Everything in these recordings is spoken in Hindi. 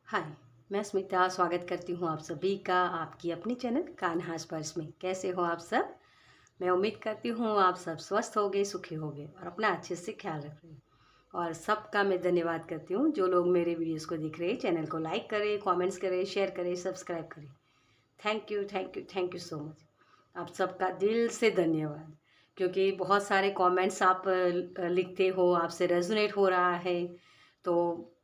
हाय, मैं स्मिता स्वागत करती हूँ आप सभी का आपकी अपनी चैनल कान्हा स्पर्श में। कैसे हो आप सब? मैं उम्मीद करती हूँ आप सब स्वस्थ होगे, सुखी होगे और अपना अच्छे से ख्याल रख रहे हो। और सबका मैं धन्यवाद करती हूँ जो लोग मेरे वीडियोस को देख रहे हैं। चैनल को लाइक करें, कमेंट्स करें, शेयर करें, सब्सक्राइब करें। Thank you thank you thank you so much. आप सबका दिल से धन्यवाद, क्योंकि बहुत सारे कमेंट्स आप लिखते हो, आपसे रेजोनेट हो रहा है, तो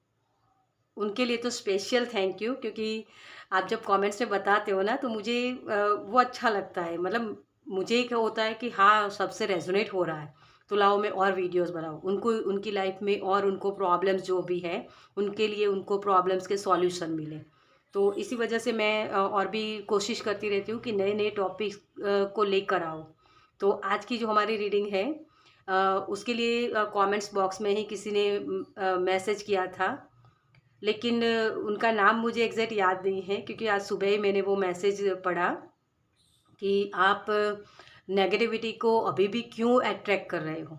उनके लिए तो स्पेशल थैंक यू। क्योंकि आप जब कमेंट्स में बताते हो ना, तो मुझे वो अच्छा लगता है। मतलब मुझे क्या होता है कि हाँ, सबसे रेजोनेट हो रहा है, तो लाओ मैं और वीडियोस बनाऊँ, उनको उनकी लाइफ में और उनको प्रॉब्लम्स जो भी है उनके लिए उनको प्रॉब्लम्स के सॉल्यूशन मिले। तो इसी वजह से मैं और भी कोशिश करती रहती हूँ कि नए नए टॉपिक्स को लेकर आओ। तो आज की जो हमारी रीडिंग है, उसके लिए कमेंट्स बॉक्स में ही किसी ने मैसेज किया था, लेकिन उनका नाम मुझे एग्जैक्ट याद नहीं है, क्योंकि आज सुबह ही मैंने वो मैसेज पढ़ा कि आप नेगेटिविटी को अभी भी क्यों अट्रैक्ट कर रहे हो।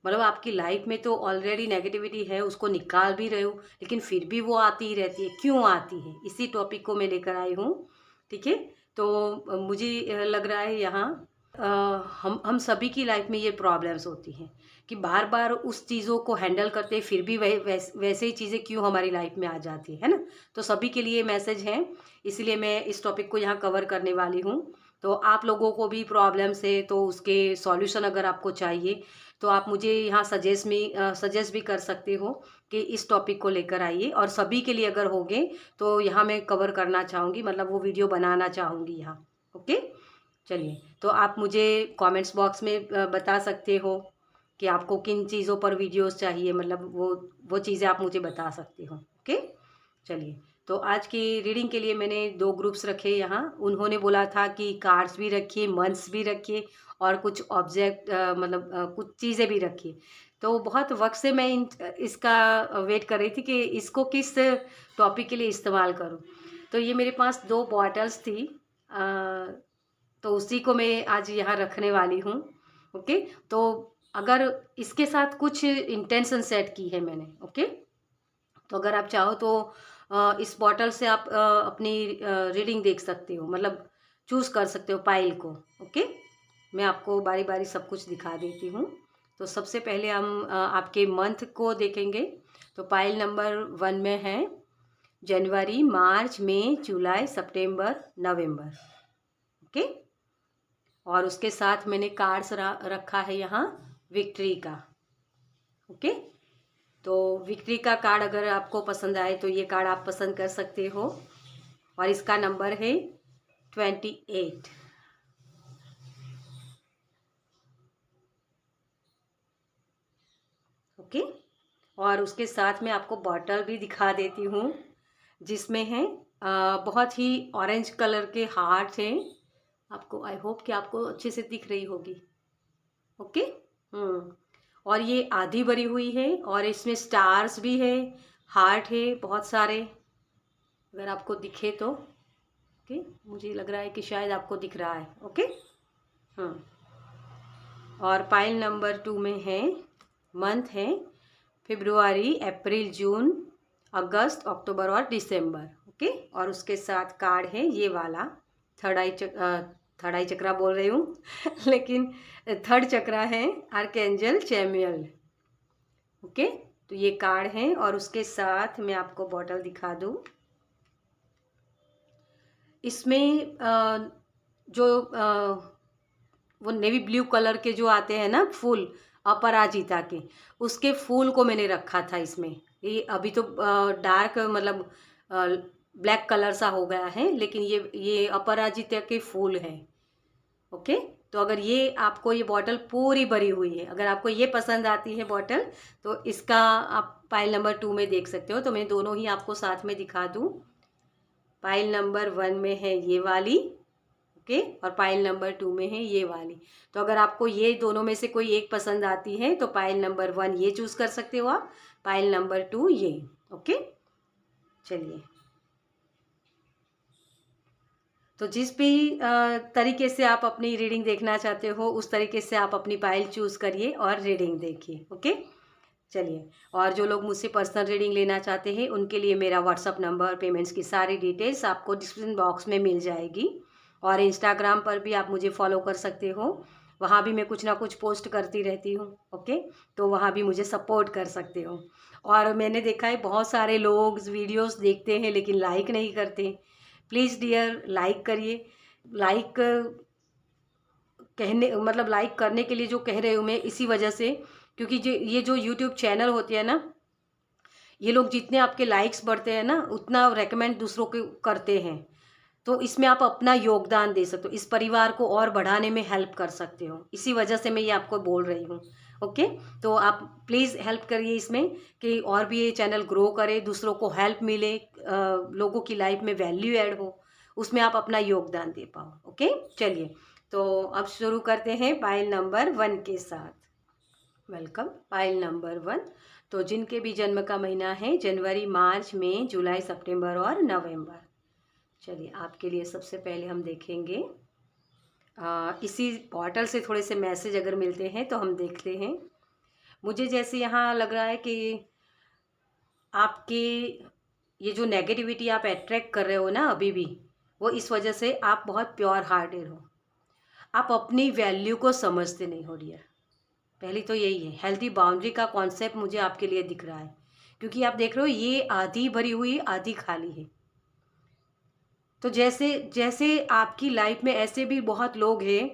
मतलब आपकी लाइफ में तो ऑलरेडी नेगेटिविटी है, उसको निकाल भी रहे हो, लेकिन फिर भी वो आती ही रहती है। क्यों आती है, इसी टॉपिक को मैं लेकर आई हूँ। ठीक है। तो मुझे लग रहा है यहाँ अ, हम सभी की लाइफ में ये प्रॉब्लम्स होती हैं कि बार बार उस चीज़ों को हैंडल करते फिर भी वैसे ही चीज़ें क्यों हमारी लाइफ में आ जाती है ना। तो सभी के लिए मैसेज है, इसलिए मैं इस टॉपिक को यहाँ कवर करने वाली हूँ। तो आप लोगों को भी प्रॉब्लम्स है, तो उसके सॉल्यूशन अगर आपको चाहिए तो आप मुझे यहाँ सजेस्ट भी कर सकते हो कि इस टॉपिक को लेकर आइए। और सभी के लिए अगर होगे तो यहाँ मैं कवर करना चाहूँगी, मतलब वो वीडियो बनाना चाहूँगी यहाँ। ओके, चलिए। तो आप मुझे कमेंट्स बॉक्स में बता सकते हो कि आपको किन चीज़ों पर वीडियोस चाहिए, मतलब वो चीज़ें आप मुझे बता सकते हो। ओके, चलिए। तो आज की रीडिंग के लिए मैंने दो ग्रुप्स रखे यहाँ। उन्होंने बोला था कि कार्ड्स भी रखिए, मंथ्स भी रखिए और कुछ ऑब्जेक्ट मतलब कुछ चीज़ें भी रखिए। तो बहुत वक्त से मैं इसका वेट कर रही थी कि इसको किस टॉपिक के लिए इस्तेमाल करूँ। तो ये मेरे पास दो बॉटल्स थी, तो उसी को मैं आज यहाँ रखने वाली हूँ। ओके, तो अगर इसके साथ कुछ इंटेंशन सेट की है मैंने। ओके, तो अगर आप चाहो तो इस बॉटल से आप अपनी रीडिंग देख सकते हो, मतलब चूज़ कर सकते हो पाइल को। ओके, मैं आपको बारी बारी सब कुछ दिखा देती हूँ। तो सबसे पहले हम आपके मंथ को देखेंगे। तो पाइल नंबर 1 में है जनवरी, मार्च, मई, जुलाई, सितंबर, नवंबर। ओके, और उसके साथ मैंने कार्ड्स रखा है यहाँ विक्ट्री का। ओके, तो विक्ट्री का कार्ड अगर आपको पसंद आए तो ये कार्ड आप पसंद कर सकते हो, और इसका नंबर है 28। ओके, और उसके साथ में आपको बॉटल भी दिखा देती हूँ, जिसमें है बहुत ही ऑरेंज कलर के हार्ट हैं। आपको, आई होप कि आपको अच्छे से दिख रही होगी। ओके, और ये आधी भरी हुई है और इसमें स्टार्स भी है, हार्ट है बहुत सारे, अगर आपको दिखे तो। ओके, मुझे लग रहा है कि शायद आपको दिख रहा है। ओके, और पाइल नंबर 2 में है मंथ है फरवरी, अप्रैल, जून, अगस्त, अक्टूबर और दिसंबर। ओके, और उसके साथ कार्ड है ये वाला, थर्ड आई चक्रा बोल रही हूँ लेकिन थर्ड चक्रा है आर्कएंजल चैमुअल। ओके, तो ये कार्ड है, और उसके साथ मैं आपको बॉटल दिखा दूँ। इसमें जो वो नेवी ब्लू कलर के जो आते हैं ना फूल, अपराजिता के, उसके फूल को मैंने रखा था इसमें। ये अभी तो डार्क मतलब ब्लैक कलर सा हो गया है, लेकिन ये अपराजिता के फूल हैं। ओके, तो अगर ये आपको ये बॉटल पूरी भरी हुई है, अगर आपको ये पसंद आती है बॉटल, तो इसका आप पाइल नंबर 2 में देख सकते हो। तो मैं दोनों ही आपको साथ में दिखा दूँ। पाइल नंबर 1 में है ये वाली, ओके, और पाइल नंबर 2 में है ये वाली। तो अगर आपको ये दोनों में से कोई एक पसंद आती है तो पाइल नंबर 1 ये चूज़ कर सकते हो आप, पाइल नंबर 2 ये। ओके, चलिए। तो जिस भी तरीके से आप अपनी रीडिंग देखना चाहते हो, उस तरीके से आप अपनी पाइल चूज़ करिए और रीडिंग देखिए। ओके, चलिए, और जो लोग मुझसे पर्सनल रीडिंग लेना चाहते हैं उनके लिए मेरा व्हाट्सअप नंबर, पेमेंट्स की सारी डिटेल्स आपको डिस्क्रिप्शन बॉक्स में मिल जाएगी। और इंस्टाग्राम पर भी आप मुझे फॉलो कर सकते हो, वहाँ भी मैं कुछ ना कुछ पोस्ट करती रहती हूँ। ओके, तो वहाँ भी मुझे सपोर्ट कर सकते हो। और मैंने देखा है बहुत सारे लोग वीडियोस देखते हैं लेकिन लाइक नहीं करते। प्लीज़ डियर, लाइक करिए। लाइक कहने मतलब लाइक करने के लिए जो कह रही हूँ मैं इसी वजह से, क्योंकि ये जो यूट्यूब चैनल होती है ना, ये लोग जितने आपके लाइक्स बढ़ते हैं ना उतना रेकमेंड दूसरों को करते हैं। तो इसमें आप अपना योगदान दे सकते हो, इस परिवार को और बढ़ाने में हेल्प कर सकते हो। इसी वजह से मैं ये आपको बोल रही हूँ। ओके, तो आप प्लीज़ हेल्प करिए इसमें कि और भी ये चैनल ग्रो करे, दूसरों को हेल्प मिले, लोगों की लाइफ में वैल्यू ऐड हो, उसमें आप अपना योगदान दे पाओ। ओके, चलिए तो अब शुरू करते हैं पाइल नंबर 1 के साथ। Welcome pile number 1। तो जिनके भी जन्म का महीना है जनवरी, मार्च, मई, जुलाई, सितंबर और नवंबर। चलिए, आपके लिए सबसे पहले हम देखेंगे इसी पोर्टल से थोड़े से मैसेज अगर मिलते हैं तो हम देखते हैं। मुझे जैसे यहाँ लग रहा है कि आपके ये जो नेगेटिविटी आप अट्रैक्ट कर रहे हो ना अभी भी, वो इस वजह से आप बहुत प्योर हार्टेड हो। आप अपनी वैल्यू को समझते नहीं हो डियर। पहली तो यही है, हेल्दी बाउंड्री का कॉन्सेप्ट मुझे आपके लिए दिख रहा है, क्योंकि आप देख रहे हो ये आधी भरी हुई आधी खाली है। तो जैसे जैसे आपकी लाइफ में ऐसे भी बहुत लोग हैं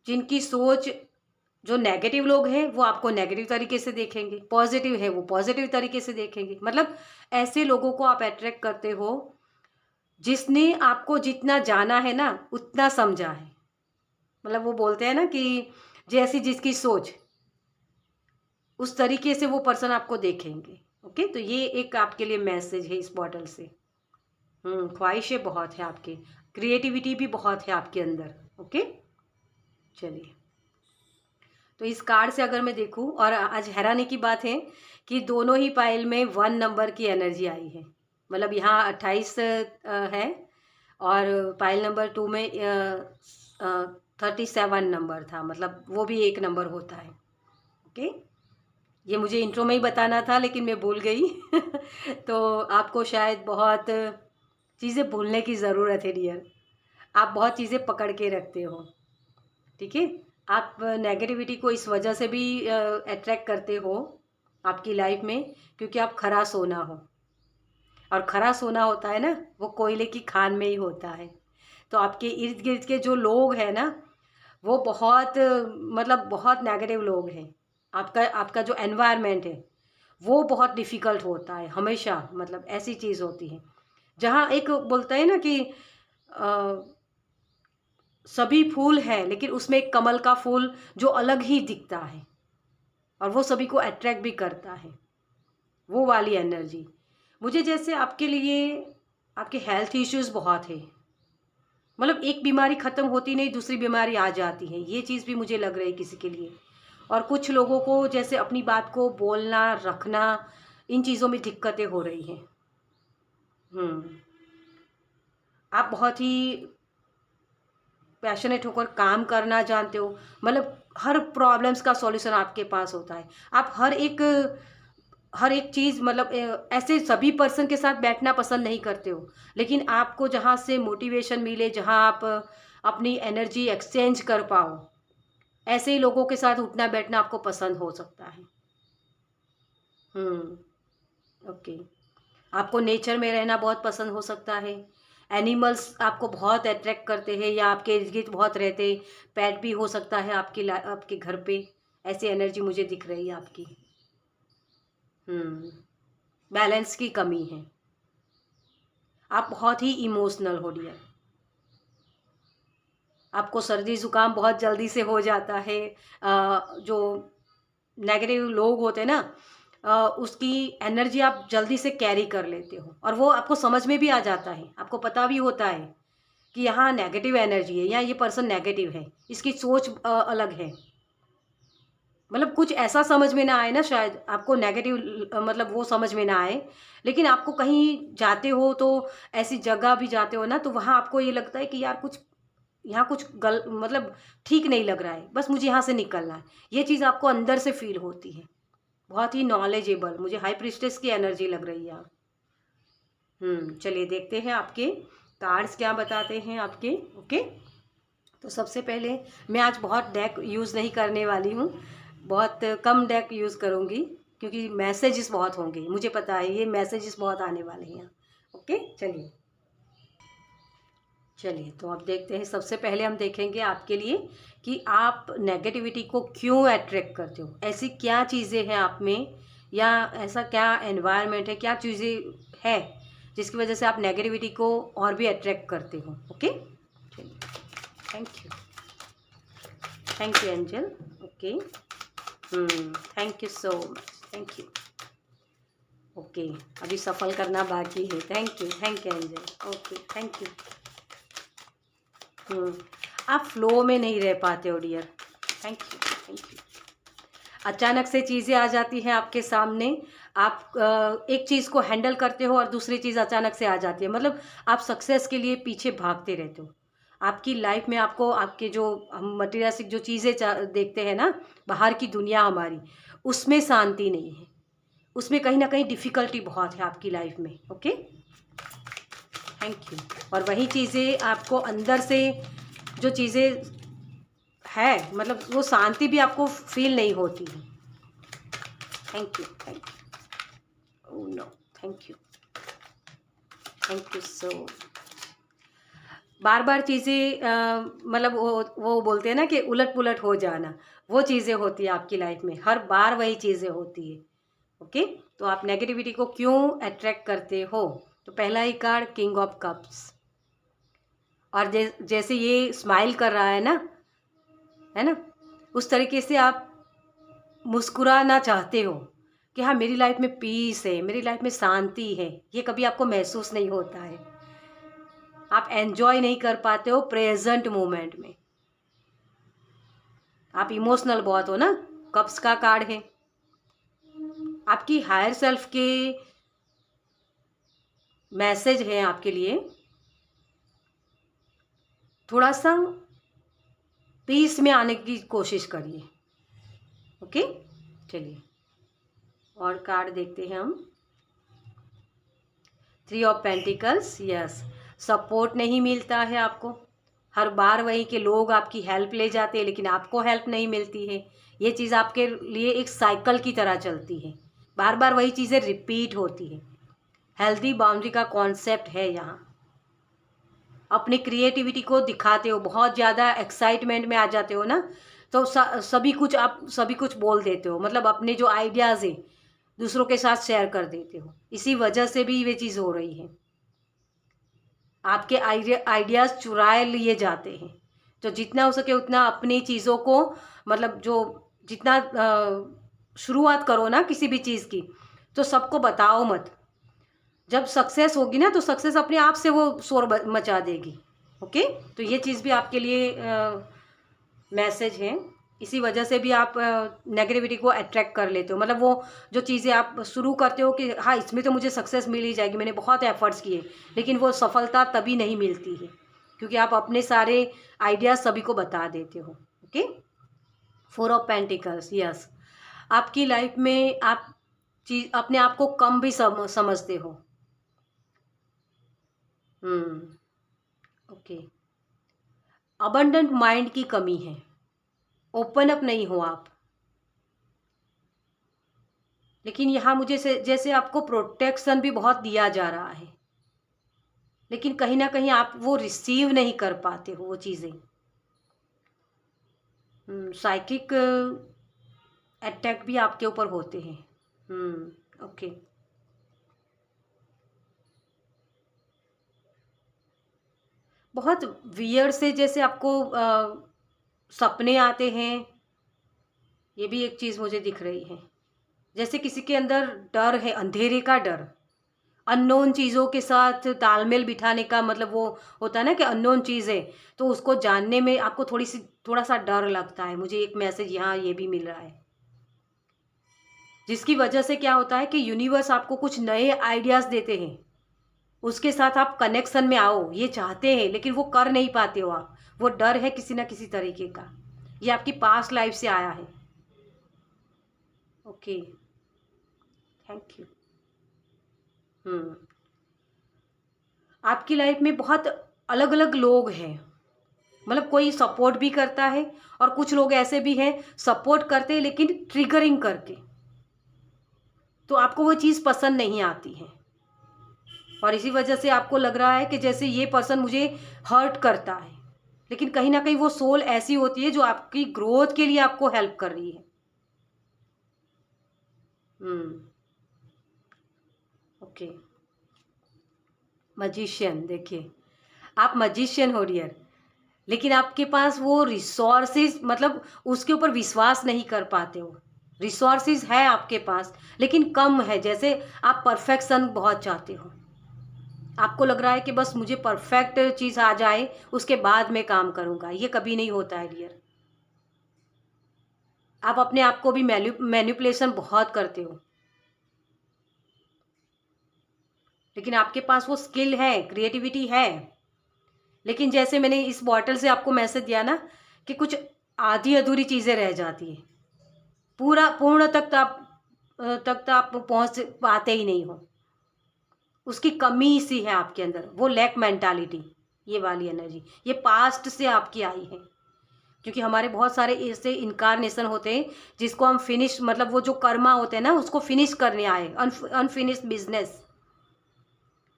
जिनकी सोच, जो नेगेटिव लोग हैं वो आपको नेगेटिव तरीके से देखेंगे, पॉजिटिव है वो पॉजिटिव तरीके से देखेंगे। मतलब ऐसे लोगों को आप अट्रैक्ट करते हो जिसने आपको जितना जाना है ना उतना समझा है। मतलब वो बोलते हैं ना कि जैसी जिसकी सोच उस तरीके से वो पर्सन आपको देखेंगे। ओके, तो ये एक आपके लिए मैसेज है इस बॉटल से। ख्वाहिशें बहुत है आपकी, क्रिएटिविटी भी बहुत है आपके अंदर। ओके, चलिए, तो इस कार्ड से अगर मैं देखूं, और आज हैरानी की बात है कि दोनों ही पाइल में 1 नंबर की एनर्जी आई है। मतलब यहाँ 28 है और पाइल नंबर 2 में 37 नंबर था, मतलब वो भी एक नंबर होता है। ओके, ये मुझे इंट्रो में ही बताना था लेकिन मैं भूल गई तो आपको शायद बहुत चीज़ें भूलने की ज़रूरत है डियर। आप बहुत चीज़ें पकड़ के रखते हो, ठीक है। आप नेगेटिविटी को इस वजह से भी अट्रैक्ट करते हो आपकी लाइफ में, क्योंकि आप खरा सोना हो, और खरा सोना होता है ना वो कोयले की खान में ही होता है। तो आपके इर्द गिर्द के जो लोग हैं ना वो बहुत मतलब बहुत नेगेटिव लोग हैं। आपका आपका जो एनवायरनमेंट है वो बहुत डिफ़िकल्ट होता है हमेशा। मतलब ऐसी चीज़ होती है जहाँ एक बोलता है ना कि सभी फूल हैं लेकिन उसमें एक कमल का फूल जो अलग ही दिखता है और वो सभी को अट्रैक्ट भी करता है, वो वाली एनर्जी। मुझे जैसे आपके लिए आपके हेल्थ इश्यूज़ बहुत है, मतलब एक बीमारी ख़त्म होती नहीं दूसरी बीमारी आ जाती है, ये चीज़ भी मुझे लग रही है किसी के लिए। और कुछ लोगों को जैसे अपनी बात को बोलना रखना, इन चीज़ों में दिक्कतें हो रही हैं। आप बहुत ही पैशनेट होकर काम करना जानते हो, मतलब हर प्रॉब्लम्स का सॉल्यूशन आपके पास होता है। आप हर एक चीज़ मतलब ऐसे सभी पर्सन के साथ बैठना पसंद नहीं करते हो, लेकिन आपको जहाँ से मोटिवेशन मिले, जहाँ आप अपनी एनर्जी एक्सचेंज कर पाओ, ऐसे ही लोगों के साथ उठना बैठना आपको पसंद हो सकता है। ओके, आपको नेचर में रहना बहुत पसंद हो सकता है। एनिमल्स आपको बहुत अट्रैक्ट करते हैं या आपके इर्द गिर्द बहुत रहते हैं। पेट भी हो सकता है आपके घर पे। ऐसी एनर्जी मुझे दिख रही है आपकी। बैलेंस की कमी है। आप बहुत ही इमोशनल हो डियर। आपको सर्दी ज़ुकाम बहुत जल्दी से हो जाता है। जो नेगेटिव लोग होते हैं ना, उसकी एनर्जी आप जल्दी से कैरी कर लेते हो और वो आपको समझ में भी आ जाता है। आपको पता भी होता है कि यहाँ नेगेटिव एनर्जी है या ये पर्सन नेगेटिव है, इसकी सोच अलग है। मतलब कुछ ऐसा समझ में ना आए ना, शायद आपको नेगेटिव मतलब वो समझ में ना आए, लेकिन आपको कहीं जाते हो तो ऐसी जगह भी जाते हो ना तो वहाँ आपको ये लगता है कि यार कुछ यहाँ कुछ मतलब ठीक नहीं लग रहा है, बस मुझे यहाँ से निकलना है। ये चीज़ आपको अंदर से फील होती है, बहुत ही नॉलेजेबल, मुझे हाई प्रिस्टेस की एनर्जी लग रही है। चलिए देखते हैं आपके कार्ड्स क्या बताते हैं आपके। ओके, तो सबसे पहले मैं आज बहुत डेक यूज़ नहीं करने वाली हूँ, बहुत कम डेक यूज़ करूँगी क्योंकि मैसेजेस बहुत होंगे, मुझे पता है ये मैसेजेस बहुत आने वाले हैं। ओके, चलिए तो अब देखते हैं। सबसे पहले हम देखेंगे आपके लिए कि आप नेगेटिविटी को क्यों अट्रैक्ट करते हो, ऐसी क्या चीज़ें हैं आप में, या ऐसा क्या एनवायरनमेंट है, क्या चीज़ें है जिसकी वजह से आप नेगेटिविटी को और भी अट्रैक्ट करते हो। ओके, चलिए, thank you angel. Okay, thank you so much, thank you. Okay, अभी सफल करना बाकी है। Thank you angel. Okay, thank you. आप फ्लो में नहीं रह पाते हो डियर। Thank you. अचानक से चीज़ें आ जाती हैं आपके सामने, आप एक चीज़ को हैंडल करते हो और दूसरी चीज़ अचानक से आ जाती है, मतलब आप सक्सेस के लिए पीछे भागते रहते हो। आपकी लाइफ में आपको आपके जो हम मटीरियलिस्टिक जो चीज़ें देखते हैं ना, बाहर की दुनिया हमारी, उसमें शांति नहीं है, उसमें कहीं ना कहीं डिफ़िकल्टी बहुत है आपकी लाइफ में। Okay, thank you. और वही चीज़ें आपको अंदर से जो चीज़ें है, मतलब वो शांति भी आपको फील नहीं होती है। Thank you. Oh no, thank you so. बार बार चीज़ें मतलब वो बोलते हैं ना कि उलट पुलट हो जाना, वो चीज़ें होती है आपकी लाइफ में, हर बार वही चीज़ें होती है। ओके, तो आप नेगेटिविटी को क्यों अट्रैक्ट करते हो? तो पहला ही कार्ड किंग ऑफ कप्स, और जैसे ये स्माइल कर रहा है ना, उस तरीके से आप मुस्कुराना चाहते हो कि हाँ मेरी लाइफ में पीस है, मेरी लाइफ में शांति है, ये कभी आपको महसूस नहीं होता है। आप एंजॉय नहीं कर पाते हो प्रेजेंट मोमेंट में, आप इमोशनल बहुत हो ना, कप्स का कार्ड है। आपकी हायर सेल्फ के मैसेज है आपके लिए, थोड़ा सा पीस में आने की कोशिश करिए। ओके, चलिए और कार्ड देखते हैं हम। 3 ऑफ पेंटिकल्स, यस, सपोर्ट नहीं मिलता है आपको, हर बार वही के लोग आपकी हेल्प ले जाते हैं लेकिन आपको हेल्प नहीं मिलती है। ये चीज़ आपके लिए एक साइकिल की तरह चलती है, बार बार वही चीज़ें रिपीट होती है। हेल्दी बाउंड्री का कॉन्सेप्ट है यहाँ। अपनी क्रिएटिविटी को दिखाते हो, बहुत ज़्यादा एक्साइटमेंट में आ जाते हो ना, तो सभी कुछ बोल देते हो, मतलब अपने जो आइडियाज़ है दूसरों के साथ शेयर कर देते हो, इसी वजह से भी ये चीज़ हो रही है। आपके आइडियाज़ चुराए लिए जाते हैं, तो जितना हो सके उतना अपनी चीज़ों को, मतलब जो जितना शुरुआत करो ना किसी भी चीज़ की, तो सबको बताओ मत। जब सक्सेस होगी ना तो सक्सेस अपने आप से वो शोर मचा देगी। ओके, तो ये चीज़ भी आपके लिए मैसेज है। इसी वजह से भी आप नेगेटिविटी को अट्रैक्ट कर लेते हो, मतलब वो जो चीज़ें आप शुरू करते हो कि हाँ इसमें तो मुझे सक्सेस मिल ही जाएगी, मैंने बहुत एफर्ट्स किए, लेकिन वो सफलता तभी नहीं मिलती है क्योंकि आप अपने सारे आइडियाज़ सभी को बता देते हो। ओके, 4 ऑफ पेंटिकल्स, यस, आपकी लाइफ में आप अपने आप को कम भी समझते हो। ओके, अबंडेंट माइंड की कमी है, ओपन अप नहीं हो आप, लेकिन यहाँ मुझे जैसे आपको प्रोटेक्शन भी बहुत दिया जा रहा है, लेकिन कहीं ना कहीं आप वो रिसीव नहीं कर पाते हो वो चीज़ें। साइकिक अटैक भी आपके ऊपर होते हैं। ओके, बहुत वियर्ड से जैसे आपको सपने आते हैं, ये भी एक चीज़ मुझे दिख रही है, जैसे किसी के अंदर डर है, अंधेरे का डर, अननोन चीज़ों के साथ तालमेल बिठाने का, मतलब वो होता है ना कि अननोन चीज़ है तो उसको जानने में आपको थोड़ा सा डर लगता है। मुझे एक मैसेज यहाँ ये भी मिल रहा है, जिसकी वजह से क्या होता है कि यूनिवर्स आपको कुछ नए आइडियाज़ देते हैं, उसके साथ आप कनेक्शन में आओ, ये चाहते हैं लेकिन वो कर नहीं पाते हो आप, वो डर है किसी ना किसी तरीके का, ये आपकी पास्ट लाइफ से आया है। Okay, thank you. आपकी लाइफ में बहुत अलग अलग लोग हैं, मतलब कोई सपोर्ट भी करता है और कुछ लोग ऐसे भी हैं सपोर्ट करते हैं लेकिन ट्रिगरिंग करके, तो आपको वो चीज़ पसंद नहीं आती है और इसी वजह से आपको लग रहा है कि जैसे ये पर्सन मुझे हर्ट करता है, लेकिन कहीं ना कहीं वो सोल ऐसी होती है जो आपकी ग्रोथ के लिए आपको हेल्प कर रही है। ओके। मजिशियन, देखिए आप मजिशियन हो डियर, लेकिन आपके पास वो रिसोर्सेज, मतलब उसके ऊपर विश्वास नहीं कर पाते हो। रिसोर्सेज है आपके पास लेकिन कम है, जैसे आप परफेक्शन बहुत चाहते हो, आपको लग रहा है कि बस मुझे परफेक्ट चीज़ आ जाए उसके बाद मैं काम करूँगा, ये कभी नहीं होता है डियर। आप अपने आप को भी मैनिपुलेशन बहुत करते हो, लेकिन आपके पास वो स्किल है, क्रिएटिविटी है, लेकिन जैसे मैंने इस बॉटल से आपको मैसेज दिया ना कि कुछ आधी अधूरी चीज़ें रह जाती है, पूर्ण तक तो आप पहुंच पाते ही नहीं हो, उसकी कमी सी है आपके अंदर, वो लैक मेंटालिटी, ये वाली एनर्जी ये पास्ट से आपकी आई है, क्योंकि हमारे बहुत सारे ऐसे इनकारनेशन होते हैं जिसको हम फिनिश, मतलब वो जो कर्मा होते हैं ना उसको फिनिश करने आए, अनफिनिश्ड बिजनेस,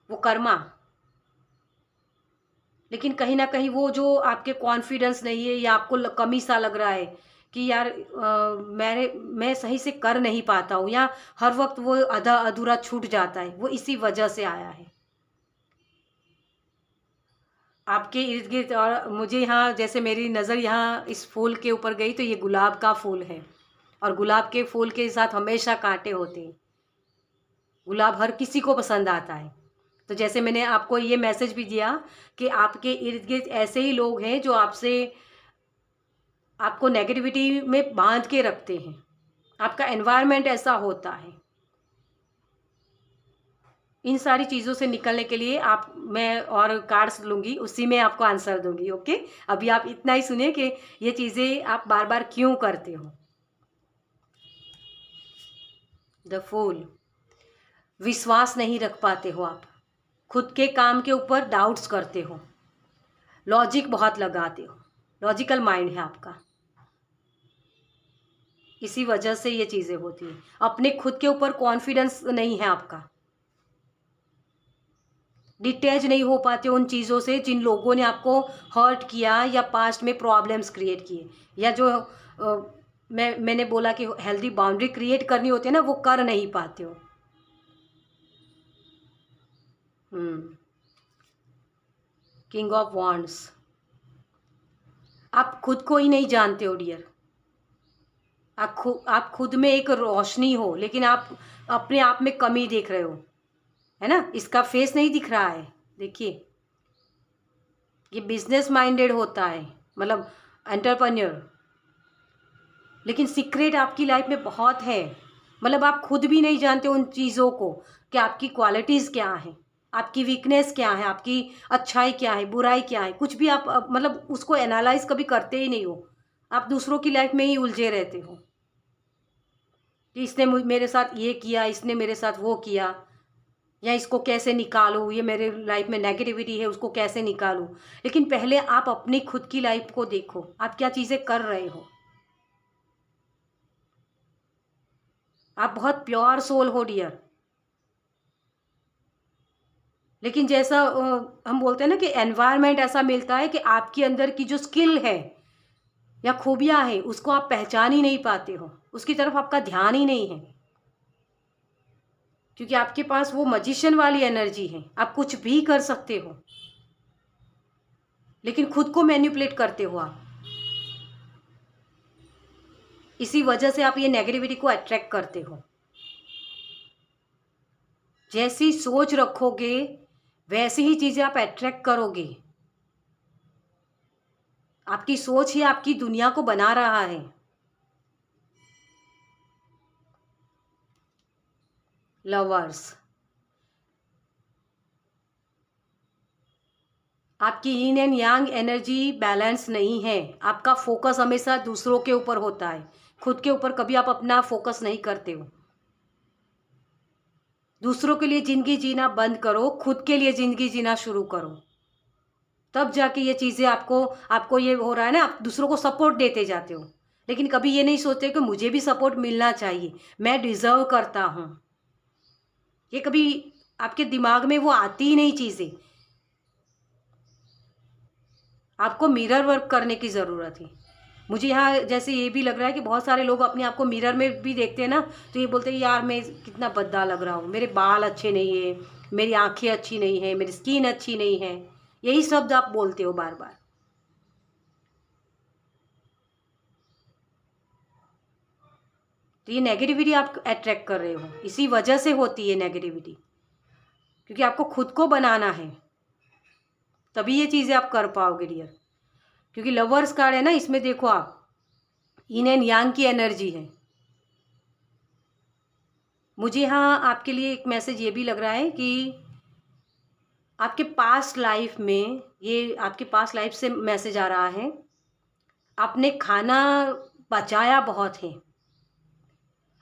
वो कर्मा। लेकिन कहीं ना कहीं वो जो आपके कॉन्फिडेंस नहीं है या आपको कमी सा लग रहा है कि यार मैं सही से कर नहीं पाता हूँ, या हर वक्त वो आधा अधूरा छूट जाता है, वो इसी वजह से आया है आपके इर्द गिर्द। और मुझे यहाँ जैसे मेरी नज़र यहाँ इस फूल के ऊपर गई तो ये गुलाब का फूल है, और गुलाब के फूल के साथ हमेशा कांटे होते हैं, गुलाब हर किसी को पसंद आता है। तो जैसे मैंने आपको ये मैसेज भी दिया कि आपके इर्द गिर्द ऐसे ही लोग हैं जो आपको नेगेटिविटी में बांध के रखते हैं, आपका एनवायरनमेंट ऐसा होता है। इन सारी चीज़ों से निकलने के लिए मैं और कार्ड्स लूँगी, उसी में आपको आंसर दूंगी। ओके, अभी आप इतना ही सुनिए कि ये चीज़ें आप बार बार क्यों करते हो। द फूल, विश्वास नहीं रख पाते हो आप, खुद के काम के ऊपर डाउट्स करते हो, लॉजिक बहुत लगाते हो, लॉजिकल माइंड है आपका, इसी वजह से ये चीज़ें होती हैं। अपने खुद के ऊपर कॉन्फिडेंस नहीं है आपका, डिटैच नहीं हो पाते उन चीज़ों से जिन लोगों ने आपको हर्ट किया या पास्ट में प्रॉब्लम्स क्रिएट किए, या जो मैंने बोला कि हेल्दी बाउंड्री क्रिएट करनी होती है ना, वो कर नहीं पाते हो। किंग ऑफ वॉन्ड्स, आप खुद को ही नहीं जानते हो डियर, आप खुद में एक रोशनी हो लेकिन आप अपने आप में कमी देख रहे हो, है ना, इसका फेस नहीं दिख रहा है। देखिए ये बिजनेस माइंडेड होता है, मतलब एंटरप्रेन्योर, लेकिन सीक्रेट आपकी लाइफ में बहुत है, मतलब आप खुद भी नहीं जानते उन चीज़ों को कि आपकी क्वालिटीज़ क्या हैं, आपकी वीकनेस क्या है, आपकी अच्छाई क्या है, बुराई क्या है, कुछ भी आप मतलब उसको एनालाइज कभी करते ही नहीं हो, आप दूसरों की लाइफ में ही उलझे रहते हो कि इसने मेरे साथ ये किया, इसने मेरे साथ वो किया, या इसको कैसे निकालूं, ये मेरे लाइफ में नेगेटिविटी है उसको कैसे निकालूं। लेकिन पहले आप अपनी खुद की लाइफ को देखो, आप क्या चीज़ें कर रहे हो, आप बहुत प्योर सोल हो डियर। लेकिन जैसा हम बोलते हैं ना कि एनवायरनमेंट ऐसा मिलता है कि आपके अंदर की जो स्किल है या खूबियां हैं उसको आप पहचान ही नहीं पाते हो, उसकी तरफ आपका ध्यान ही नहीं है, क्योंकि आपके पास वो मजिशियन वाली एनर्जी है, आप कुछ भी कर सकते हो लेकिन खुद को मैनिपुलेट करते हो आप, इसी वजह से आप ये नेगेटिविटी को अट्रैक्ट करते हो। जैसी सोच रखोगे वैसी ही चीज़ें आप अट्रैक्ट करोगे, आपकी सोच ही आपकी दुनिया को बना रहा है। लवर्स, आपकी यीन एंड यांग एनर्जी बैलेंस नहीं है, आपका फोकस हमेशा दूसरों के ऊपर होता है, खुद के ऊपर कभी आप अपना फोकस नहीं करते हो। दूसरों के लिए ज़िंदगी जीना बंद करो, खुद के लिए ज़िंदगी जीना शुरू करो। तब जाके ये चीज़ें आपको ये हो रहा है ना, आप दूसरों को सपोर्ट देते जाते हो, लेकिन कभी ये नहीं सोचते कि मुझे भी सपोर्ट मिलना चाहिए, मैं डिज़र्व करता हूँ। ये कभी आपके दिमाग में वो आती ही नहीं चीज़ें। आपको मिरर वर्क करने की ज़रूरत है। मुझे यहाँ जैसे ये भी लग रहा है कि बहुत सारे लोग अपने आप को मिरर में भी देखते हैं ना, तो ये बोलते हैं यार मैं कितना भद्दा लग रहा हूँ, मेरे बाल अच्छे नहीं है, मेरी आंखें अच्छी नहीं है, मेरी स्किन अच्छी नहीं है। यही शब्द आप बोलते हो बार बार। तो ये नेगेटिविटी आप अट्रैक्ट कर रहे हो, इसी वजह से होती है नेगेटिविटी, क्योंकि आपको खुद को बनाना है, तभी ये चीज़ें आप कर पाओगे डियर। क्योंकि लवर्स कार्ड है ना, इसमें देखो आप यिन एंड यांग की एनर्जी है। मुझे यहाँ आपके लिए एक मैसेज ये भी लग रहा है कि आपके पास्ट लाइफ में, ये आपके पास्ट लाइफ से मैसेज आ रहा है, आपने खाना बचाया बहुत है।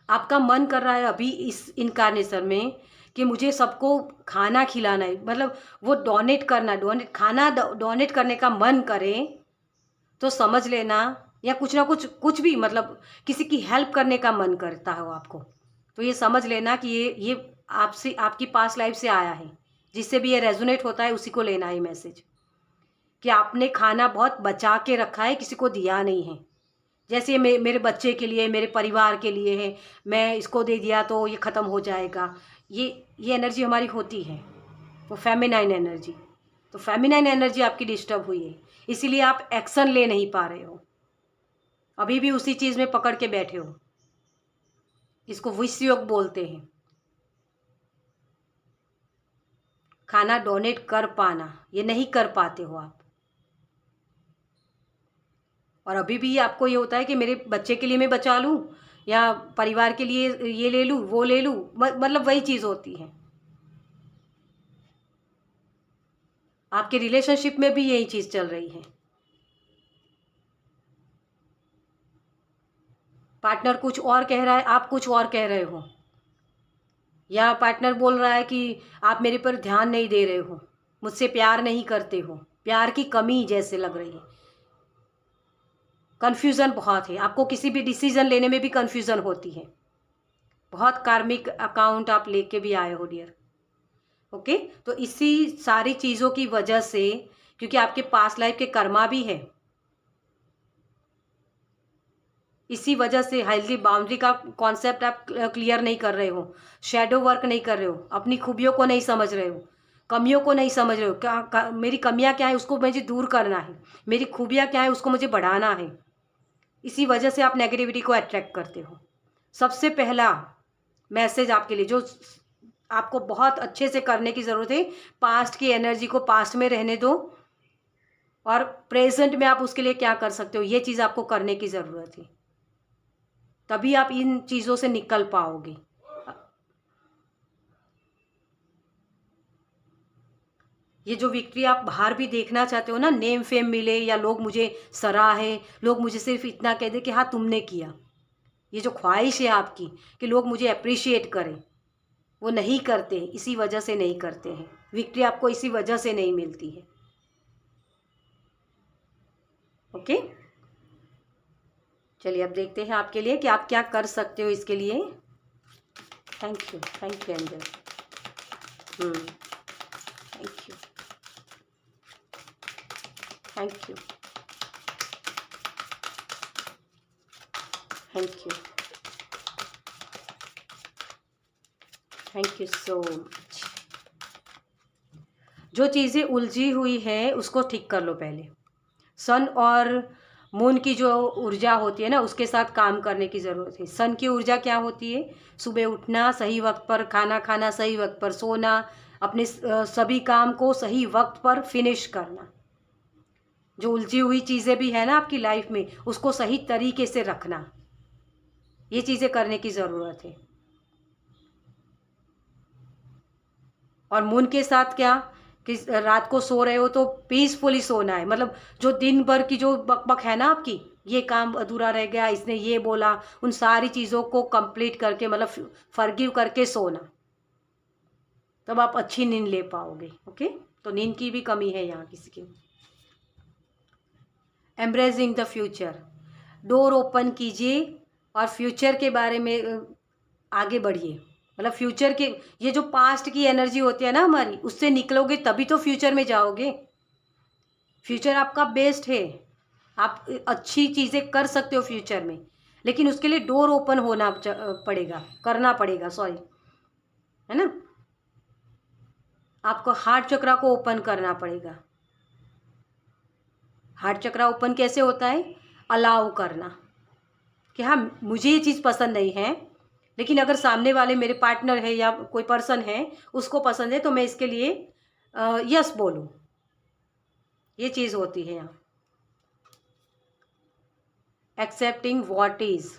आपका मन कर रहा है अभी इस इनकारनेशन में कि मुझे सबको खाना खिलाना है, मतलब वो डोनेट करना, खाना डोनेट करने का मन करे तो समझ लेना, या कुछ ना कुछ भी, मतलब किसी की हेल्प करने का मन करता हो आपको, तो ये समझ लेना कि ये आपसे, आपकी पास्ट लाइफ से आया है। जिससे भी ये रेजोनेट होता है उसी को लेना है मैसेज, कि आपने खाना बहुत बचा के रखा है, किसी को दिया नहीं है। जैसे मेरे बच्चे के लिए, मेरे परिवार के लिए है, मैं इसको दे दिया तो ये ख़त्म हो जाएगा। ये एनर्जी हमारी होती है, वो फेमिनाइन एनर्जी। तो फेमिनाइन एनर्जी आपकी डिस्टर्ब हुई है, इसीलिए आप एक्शन ले नहीं पा रहे हो, अभी भी उसी चीज़ में पकड़ के बैठे हो। इसको विष योग बोलते हैं। खाना डोनेट कर पाना, ये नहीं कर पाते हो आप। और अभी भी आपको ये होता है कि मेरे बच्चे के लिए मैं बचा लूँ, या परिवार के लिए ये ले लूँ, वो ले लूँ, मतलब वही चीज़ होती है। आपके रिलेशनशिप में भी यही चीज़ चल रही है। पार्टनर कुछ और कह रहा है, आप कुछ और कह रहे हो, या पार्टनर बोल रहा है कि आप मेरे पर ध्यान नहीं दे रहे हो, मुझसे प्यार नहीं करते हो, प्यार की कमी जैसे लग रही है। कन्फ्यूज़न बहुत है, आपको किसी भी डिसीज़न लेने में भी कन्फ्यूज़न होती है। बहुत कार्मिक अकाउंट आप लेके भी आए हो डियर। ओके, तो इसी सारी चीज़ों की वजह से, क्योंकि आपके पास्ट लाइफ के कर्मा भी है, इसी वजह से हेल्दी बाउंड्री का कॉन्सेप्ट आप क्लियर नहीं कर रहे हो, शैडो वर्क नहीं कर रहे हो, अपनी खूबियों को नहीं समझ रहे हो, कमियों को नहीं समझ रहे हो। मेरी कमियां क्या है उसको मुझे दूर करना है, मेरी खूबियां क्या है उसको मुझे बढ़ाना है। इसी वजह से आप नेगेटिविटी को अट्रैक्ट करते हो। सबसे पहला मैसेज आपके लिए, जो आपको बहुत अच्छे से करने की ज़रूरत है, पास्ट की एनर्जी को पास्ट में रहने दो, और प्रेजेंट में आप उसके लिए क्या कर सकते हो, ये चीज़ आपको करने की ज़रूरत है। तभी आप इन चीज़ों से निकल पाओगे। ये जो विक्ट्री आप बाहर भी देखना चाहते हो ना, नेम फेम मिले, या लोग मुझे सराहे, लोग मुझे सिर्फ इतना कह दे कि हाँ तुमने किया, ये जो ख्वाहिश है आपकी कि लोग मुझे अप्रिशिएट करें, वो नहीं करते, इसी वजह से नहीं करते हैं। विक्ट्री आपको इसी वजह से नहीं मिलती है। ओके, चलिए अब देखते हैं आपके लिए कि आप क्या कर सकते हो इसके लिए। Thank you angel. Thank you, thank you, thank you, thank you so much. जो चीज़ें उलझी हुई है उसको ठीक कर लो पहले। सन और मून की जो ऊर्जा होती है ना, उसके साथ काम करने की ज़रूरत है। सन की ऊर्जा क्या होती है, सुबह उठना, सही वक्त पर खाना खाना, सही वक्त पर सोना, अपने सभी काम को सही वक्त पर फिनिश करना। जो उलझी हुई चीज़ें भी है ना आपकी लाइफ में, उसको सही तरीके से रखना, ये चीज़ें करने की ज़रूरत है। और मून के साथ क्या, कि रात को सो रहे हो तो पीसफुली सोना है, मतलब जो दिन भर की जो बकबक है ना आपकी, ये काम अधूरा रह गया, इसने ये बोला, उन सारी चीज़ों को कंप्लीट करके, मतलब फॉरगिव करके सोना। तब आप अच्छी नींद ले पाओगे। ओके, तो नींद की भी कमी है यहाँ किसी की। Embracing the future, door open कीजिए और फ्यूचर के बारे में आगे बढ़िए। मतलब फ्यूचर के, ये जो पास्ट की एनर्जी होती है ना हमारी, उससे निकलोगे तभी तो फ्यूचर में जाओगे। फ्यूचर आपका बेस्ट है, आप अच्छी चीज़ें कर सकते हो फ्यूचर में, लेकिन उसके लिए डोर ओपन होना पड़ेगा, करना पड़ेगा, सॉरी, है ना। आपको हार्ट चक्रा को ओपन करना पड़ेगा। हार्ट चक्रा ओपन कैसे होता है? अलाउ करना कि हाँ मुझे ये चीज़ पसंद नहीं है, लेकिन अगर सामने वाले मेरे पार्टनर है या कोई पर्सन है उसको पसंद है तो मैं इसके लिए यस बोलूँ। ये चीज़ होती है यहाँ। एक्सेप्टिंग व्हाट इज,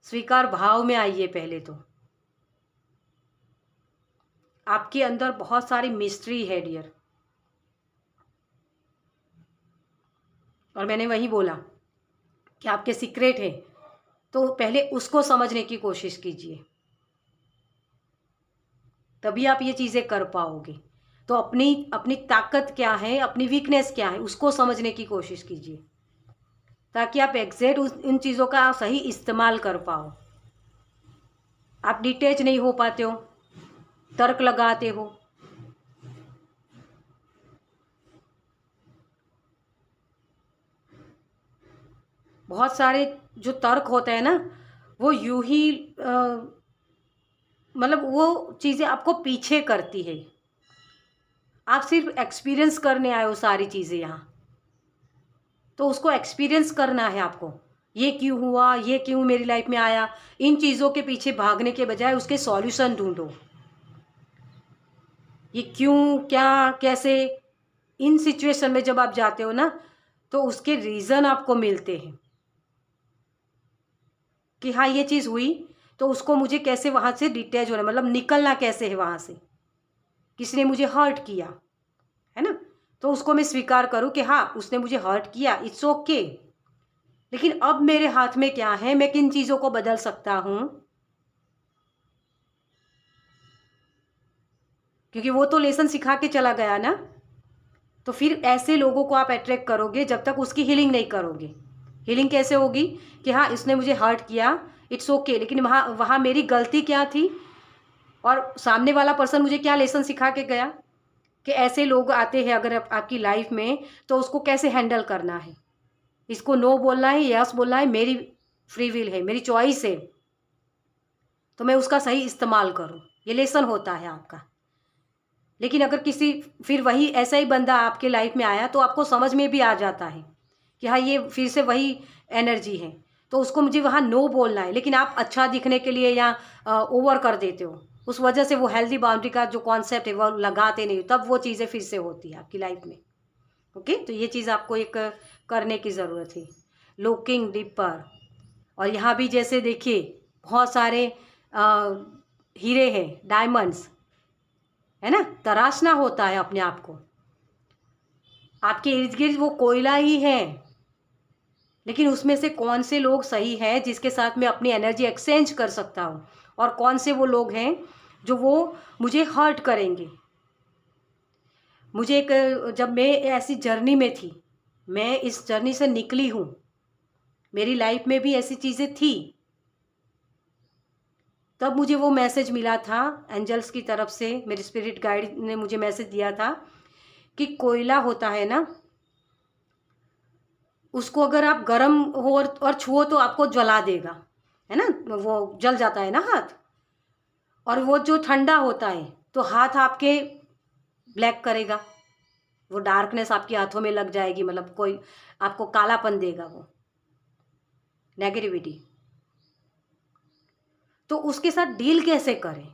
स्वीकार भाव में आइए पहले तो। आपके अंदर बहुत सारी मिस्ट्री है डियर, और मैंने वही बोला कि आपके सीक्रेट है, तो पहले उसको समझने की कोशिश कीजिए, तभी आप ये चीज़ें कर पाओगे। तो अपनी अपनी ताकत क्या है, अपनी वीकनेस क्या है, उसको समझने की कोशिश कीजिए, ताकि आप एग्जैक्ट उन चीज़ों का सही इस्तेमाल कर पाओ। आप डिटेच नहीं हो पाते हो, तर्क लगाते हो। बहुत सारे जो तर्क होते हैं ना, वो यूं ही मतलब वो चीज़ें आपको पीछे करती है। आप सिर्फ एक्सपीरियंस करने आए हो सारी चीज़ें यहाँ, तो उसको एक्सपीरियंस करना है आपको। ये क्यों हुआ, ये क्यों मेरी लाइफ में आया, इन चीज़ों के पीछे भागने के बजाय उसके सॉल्यूशन ढूंढो। ये क्यों, क्या, कैसे, इन सिचुएशन में जब आप जाते हो ना, तो उसके रीज़न आपको मिलते हैं कि हाँ ये चीज़ हुई, तो उसको मुझे कैसे वहाँ से डिटैच होना, मतलब निकलना कैसे है वहाँ से, किसी ने मुझे हर्ट किया है ना, तो उसको मैं स्वीकार करूँ कि हाँ उसने मुझे हर्ट किया, इट्स ओके, लेकिन अब मेरे हाथ में क्या है, मैं किन चीज़ों को बदल सकता हूँ। क्योंकि वो तो लेसन सिखा के चला गया ना, तो फिर ऐसे लोगों को आप अट्रैक्ट करोगे जब तक उसकी हीलिंग नहीं करोगे। हीलिंग कैसे होगी कि हाँ इसने मुझे हर्ट किया, इट्स ओके, लेकिन वहाँ वहाँ मेरी गलती क्या थी, और सामने वाला पर्सन मुझे क्या लेसन सिखा के गया, कि ऐसे लोग आते हैं अगर आपकी लाइफ में, तो उसको कैसे हैंडल करना है, इसको नो बोलना है, यस बोलना है, मेरी फ्री विल है, मेरी चॉइस है, तो मैं उसका सही इस्तेमाल करूँ। ये लेसन होता है आपका। लेकिन अगर किसी, फिर वही ऐसा ही बंदा आपके लाइफ में आया, तो आपको समझ में भी आ जाता है कि हाँ ये फिर से वही एनर्जी है, तो उसको मुझे वहाँ नो बोलना है, लेकिन आप अच्छा दिखने के लिए या ओवर कर देते हो, उस वजह से वो हेल्दी बाउंड्री का जो कॉन्सेप्ट है वो लगाते नहीं हो, तब वो चीज़ें फिर से होती है आपकी लाइफ में। ओके, तो ये चीज़ आपको एक करने की ज़रूरत है, लुकिंग डीपर। और यहाँ भी जैसे देखिए बहुत सारे हीरे हैं, डायमंड्स, है ना, तराशना होता है अपने आप को। आपके इर्द गिर्द वो कोयला ही है, लेकिन उसमें से कौन से लोग सही हैं जिसके साथ मैं अपनी एनर्जी एक्सचेंज कर सकता हूँ, और कौन से वो लोग हैं जो वो मुझे हर्ट करेंगे। मुझे एक, जब मैं ऐसी जर्नी में थी, मैं इस जर्नी से निकली हूँ, मेरी लाइफ में भी ऐसी चीज़ें थी, तब मुझे वो मैसेज मिला था एंजल्स की तरफ से, मेरे स्पिरिट गाइड ने मुझे मैसेज दिया था कि कोयला होता है ना, उसको अगर आप गर्म हो और छुओ तो आपको जला देगा, है ना, वो जल जाता है ना हाथ, और वो जो ठंडा होता है तो हाथ आपके ब्लैक करेगा, वो डार्कनेस आपके हाथों में लग जाएगी, मतलब कोई आपको कालापन देगा, वो नेगेटिविटी। तो उसके साथ डील कैसे करें,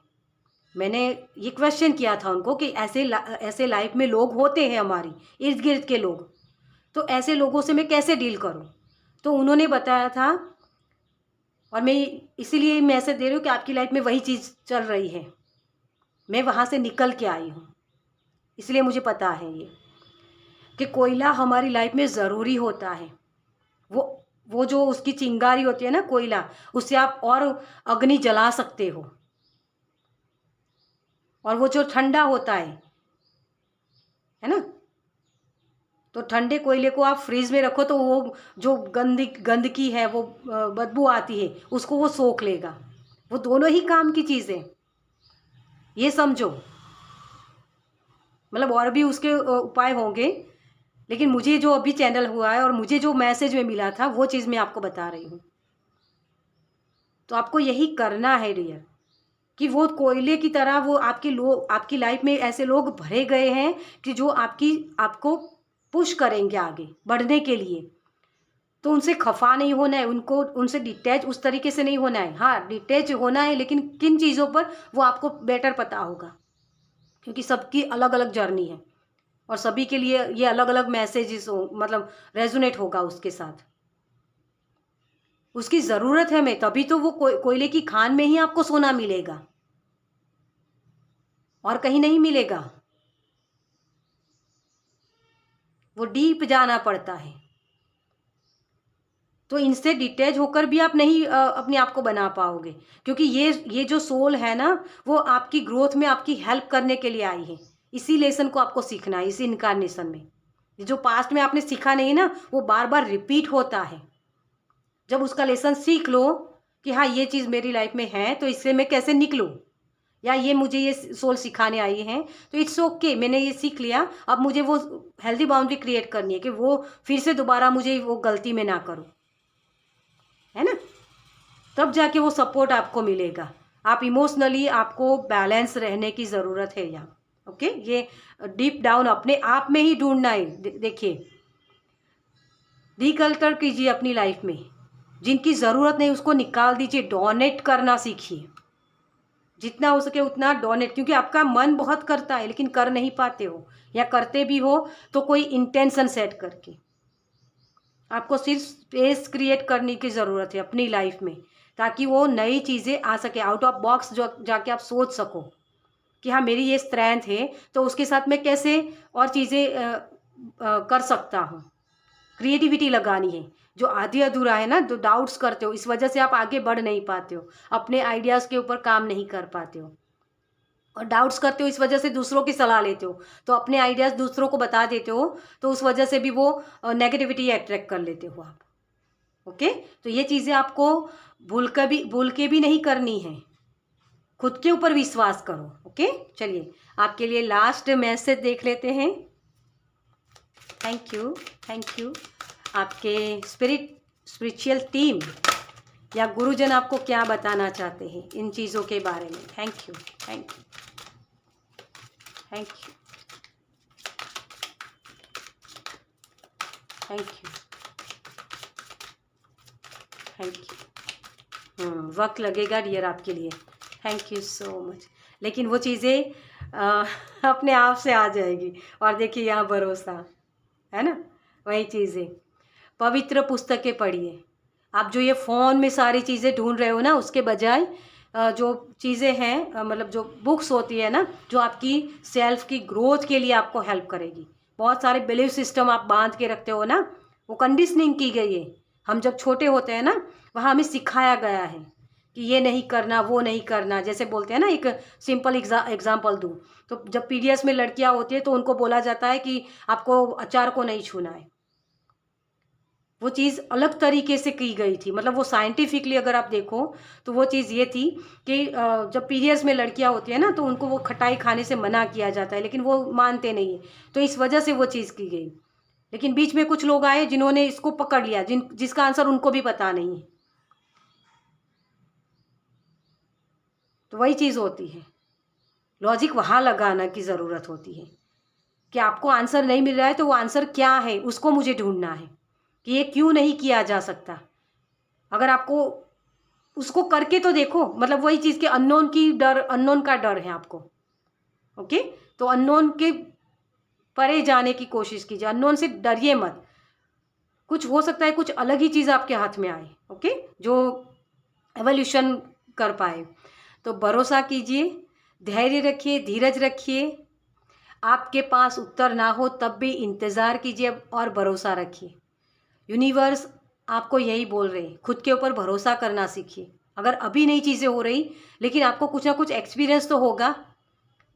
मैंने ये क्वेश्चन किया था उनको कि ऐसे लाइफ में लोग होते हैं हमारी इर्द गिर्द के लोग, तो ऐसे लोगों से मैं कैसे डील करूं। तो उन्होंने बताया था, और मैं इसीलिए मैसेज दे रही हूँ कि आपकी लाइफ में वही चीज़ चल रही है, मैं वहाँ से निकल के आई हूँ, इसलिए मुझे पता है ये कि कोयला हमारी लाइफ में ज़रूरी होता है। वो जो उसकी चिंगारी होती है ना कोयला, उससे आप और अग्नि जला सकते हो। और वो जो ठंडा होता है ना, तो ठंडे कोयले को आप फ्रीज में रखो तो वो जो गंदगी है, वो बदबू आती है, उसको वो सोख लेगा। वो दोनों ही काम की चीज़ें, ये समझो। मतलब और भी उसके उपाय होंगे, लेकिन मुझे जो अभी चैनल हुआ है और मुझे जो मैसेज में मिला था वो चीज़ मैं आपको बता रही हूँ। तो आपको यही करना है डियर, कि वो कोयले की तरह वो आपकी लाइफ में ऐसे लोग भरे गए हैं कि जो आपको पुश करेंगे आगे बढ़ने के लिए। तो उनसे खफा नहीं होना है, उनको उनसे डिटैच उस तरीके से नहीं होना है। हाँ, डिटैच होना है, लेकिन किन चीज़ों पर वो आपको बेटर पता होगा, क्योंकि सबकी अलग अलग जर्नी है और सभी के लिए ये अलग अलग मैसेजेस मतलब रेजोनेट होगा उसके साथ। उसकी ज़रूरत है हमें, तभी तो वो कोयले की खान में ही आपको सोना मिलेगा और कहीं नहीं मिलेगा। वो डीप जाना पड़ता है। तो इनसे डिटैच होकर भी आप नहीं अपने आप को बना पाओगे, क्योंकि ये जो सोल है ना, वो आपकी ग्रोथ में आपकी हेल्प करने के लिए आई है। इसी लेसन को आपको सीखना है इसी इनकारनेशन में। जो पास्ट में आपने सीखा नहीं ना, वो बार बार रिपीट होता है। जब उसका लेसन सीख लो कि हाँ ये चीज़ मेरी लाइफ में है, तो इससे मैं कैसे निकलूँ, या ये मुझे ये सोल सिखाने आई है, तो इट्स ओके, मैंने ये सीख लिया। अब मुझे वो हेल्दी बाउंड्री क्रिएट करनी है कि वो फिर से दोबारा मुझे वो गलती में ना करूँ, है ना। तब जाके वो सपोर्ट आपको मिलेगा। आप इमोशनली आपको बैलेंस रहने की ज़रूरत है यहाँ। ओके, ये डीप डाउन अपने आप में ही ढूंढना है। देखिए, रिकल्टर कीजिए अपनी लाइफ में, जिनकी ज़रूरत नहीं उसको निकाल दीजिए। डोनेट करना सीखिए, जितना हो सके उतना डोनेट, क्योंकि आपका मन बहुत करता है लेकिन कर नहीं पाते हो, या करते भी हो तो कोई इंटेंशन सेट करके। आपको सिर्फ स्पेस क्रिएट करने की ज़रूरत है अपनी लाइफ में, ताकि वो नई चीज़ें आ सके। आउट ऑफ बॉक्स जो जाके आप सोच सको कि हाँ मेरी ये स्ट्रेंथ है, तो उसके साथ मैं कैसे और चीज़ें कर सकता हूँ। क्रिएटिविटी लगानी है। जो आधी अधूरा है ना, जो डाउट्स करते हो, इस वजह से आप आगे बढ़ नहीं पाते हो, अपने आइडियाज़ के ऊपर काम नहीं कर पाते हो, और डाउट्स करते हो इस वजह से दूसरों की सलाह लेते हो, तो अपने आइडियाज़ दूसरों को बता देते हो, तो उस वजह से भी वो नेगेटिविटी अट्रैक्ट कर लेते हो आप। ओके, तो ये चीज़ें आपको भूल के भी नहीं करनी है। खुद के ऊपर विश्वास करो। ओके, चलिए आपके लिए लास्ट मैसेज देख लेते हैं। Thank you, thank you. आपके स्पिरिचुअल टीम या गुरुजन आपको क्या बताना चाहते हैं इन चीज़ों के बारे में। Thank you, thank you, thank you, thank you, thank you. वक्त लगेगा डियर आपके लिए। Thank you so much. लेकिन वो चीज़ें अपने आप से आ जाएगी। और देखिए यहाँ भरोसा है ना, वही चीज़ें। पवित्र पुस्तकें पढ़िए। आप जो ये फ़ोन में सारी चीज़ें ढूंढ रहे हो ना, उसके बजाय जो चीज़ें हैं, मतलब जो बुक्स होती है ना, जो आपकी सेल्फ की ग्रोथ के लिए आपको हेल्प करेगी। बहुत सारे बिलीफ सिस्टम आप बांध के रखते हो ना, वो कंडीशनिंग की गई है। हम जब छोटे होते हैं ना, वहाँ हमें सिखाया गया है कि ये नहीं करना, वो नहीं करना। जैसे बोलते हैं ना, एक सिंपल एग्जाम्पल दूँ तो जब पीरियड्स में लड़कियाँ होती है तो उनको बोला जाता है कि आपको अचार को नहीं छूना है। वो चीज़ अलग तरीके से की गई थी, मतलब वो साइंटिफिकली अगर आप देखो तो वो चीज़ ये थी कि जब पीरियड्स में लड़कियां होती है ना, तो उनको वो खटाई खाने से मना किया जाता है, लेकिन वो मानते नहीं है, तो इस वजह से वो चीज़ की गई। लेकिन बीच में कुछ लोग आए जिन्होंने इसको पकड़ लिया, जिसका आंसर उनको भी पता नहीं है। तो वही चीज़ होती है, लॉजिक वहाँ लगाना की ज़रूरत होती है कि आपको आंसर नहीं मिल रहा है तो वो आंसर क्या है उसको मुझे ढूंढना है, कि ये क्यों नहीं किया जा सकता। अगर आपको उसको करके तो देखो, मतलब वही चीज़ के अननोन का डर है आपको। ओके, तो अननोन के परे जाने की कोशिश कीजिए, अननोन से डरिए मत। कुछ हो सकता है कुछ अलग ही चीज़ आपके हाथ में आए, ओके, जो एवोल्यूशन कर पाए। तो भरोसा कीजिए, धैर्य रखिए, धीरज रखिए। आपके पास उत्तर ना हो तब भी इंतज़ार कीजिए और भरोसा रखिए। यूनिवर्स आपको यही बोल रहे हैं, खुद के ऊपर भरोसा करना सीखिए। अगर अभी नई चीज़ें हो रही, लेकिन आपको कुछ ना कुछ एक्सपीरियंस तो होगा,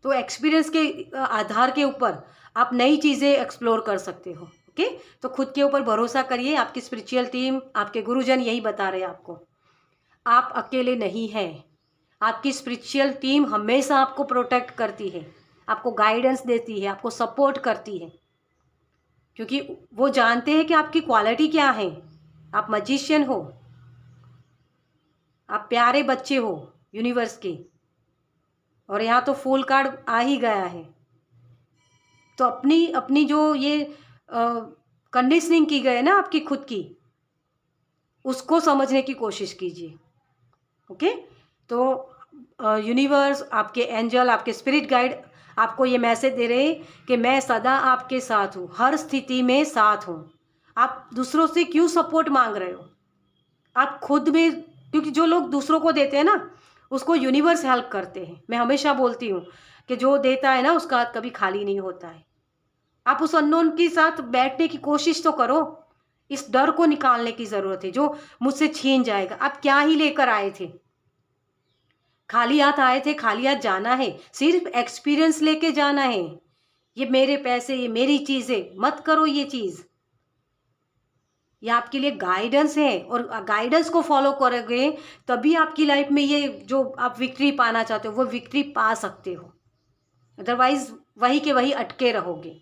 तो एक्सपीरियंस के आधार के ऊपर आप नई चीज़ें एक्सप्लोर कर सकते हो। ओके, तो खुद के ऊपर भरोसा करिए। आपकी स्पिरिचुअल टीम, आपके गुरुजन यही बता रहे हैं आपको, आप अकेले नहीं हैं। आपकी स्पिरिचुअल टीम हमेशा आपको प्रोटेक्ट करती है, आपको गाइडेंस देती है, आपको सपोर्ट करती है, क्योंकि वो जानते हैं कि आपकी क्वालिटी क्या है। आप मैजिशियन हो, आप प्यारे बच्चे हो यूनिवर्स के, और यहाँ तो फुल कार्ड आ ही गया है। तो अपनी अपनी जो ये कंडीशनिंग की गई है ना आपकी खुद की, उसको समझने की कोशिश कीजिए। ओके, तो यूनिवर्स, आपके एंजल, आपके स्पिरिट गाइड आपको ये मैसेज दे रहे हैं कि मैं सदा आपके साथ हूँ, हर स्थिति में साथ हूँ। आप दूसरों से क्यों सपोर्ट मांग रहे हो? आप खुद में, क्योंकि जो लोग दूसरों को देते हैं ना, उसको यूनिवर्स हेल्प करते हैं। मैं हमेशा बोलती हूँ कि जो देता है ना, उसका हाथ कभी खाली नहीं होता है। आप उस अननोन के साथ बैठने की कोशिश तो करो। इस डर को निकालने की ज़रूरत है जो मुझसे छीन जाएगा। आप क्या ही लेकर आए थे? खाली हाथ आए थे, खाली हाथ जाना है। सिर्फ एक्सपीरियंस लेके जाना है। ये मेरे पैसे, ये मेरी चीज़ें मत करो। ये चीज़, ये आपके लिए गाइडेंस है, और गाइडेंस को फॉलो करोगे तभी आपकी लाइफ में ये जो आप विक्ट्री पाना चाहते हो वो विक्ट्री पा सकते हो। अदरवाइज वही के वही अटके रहोगे।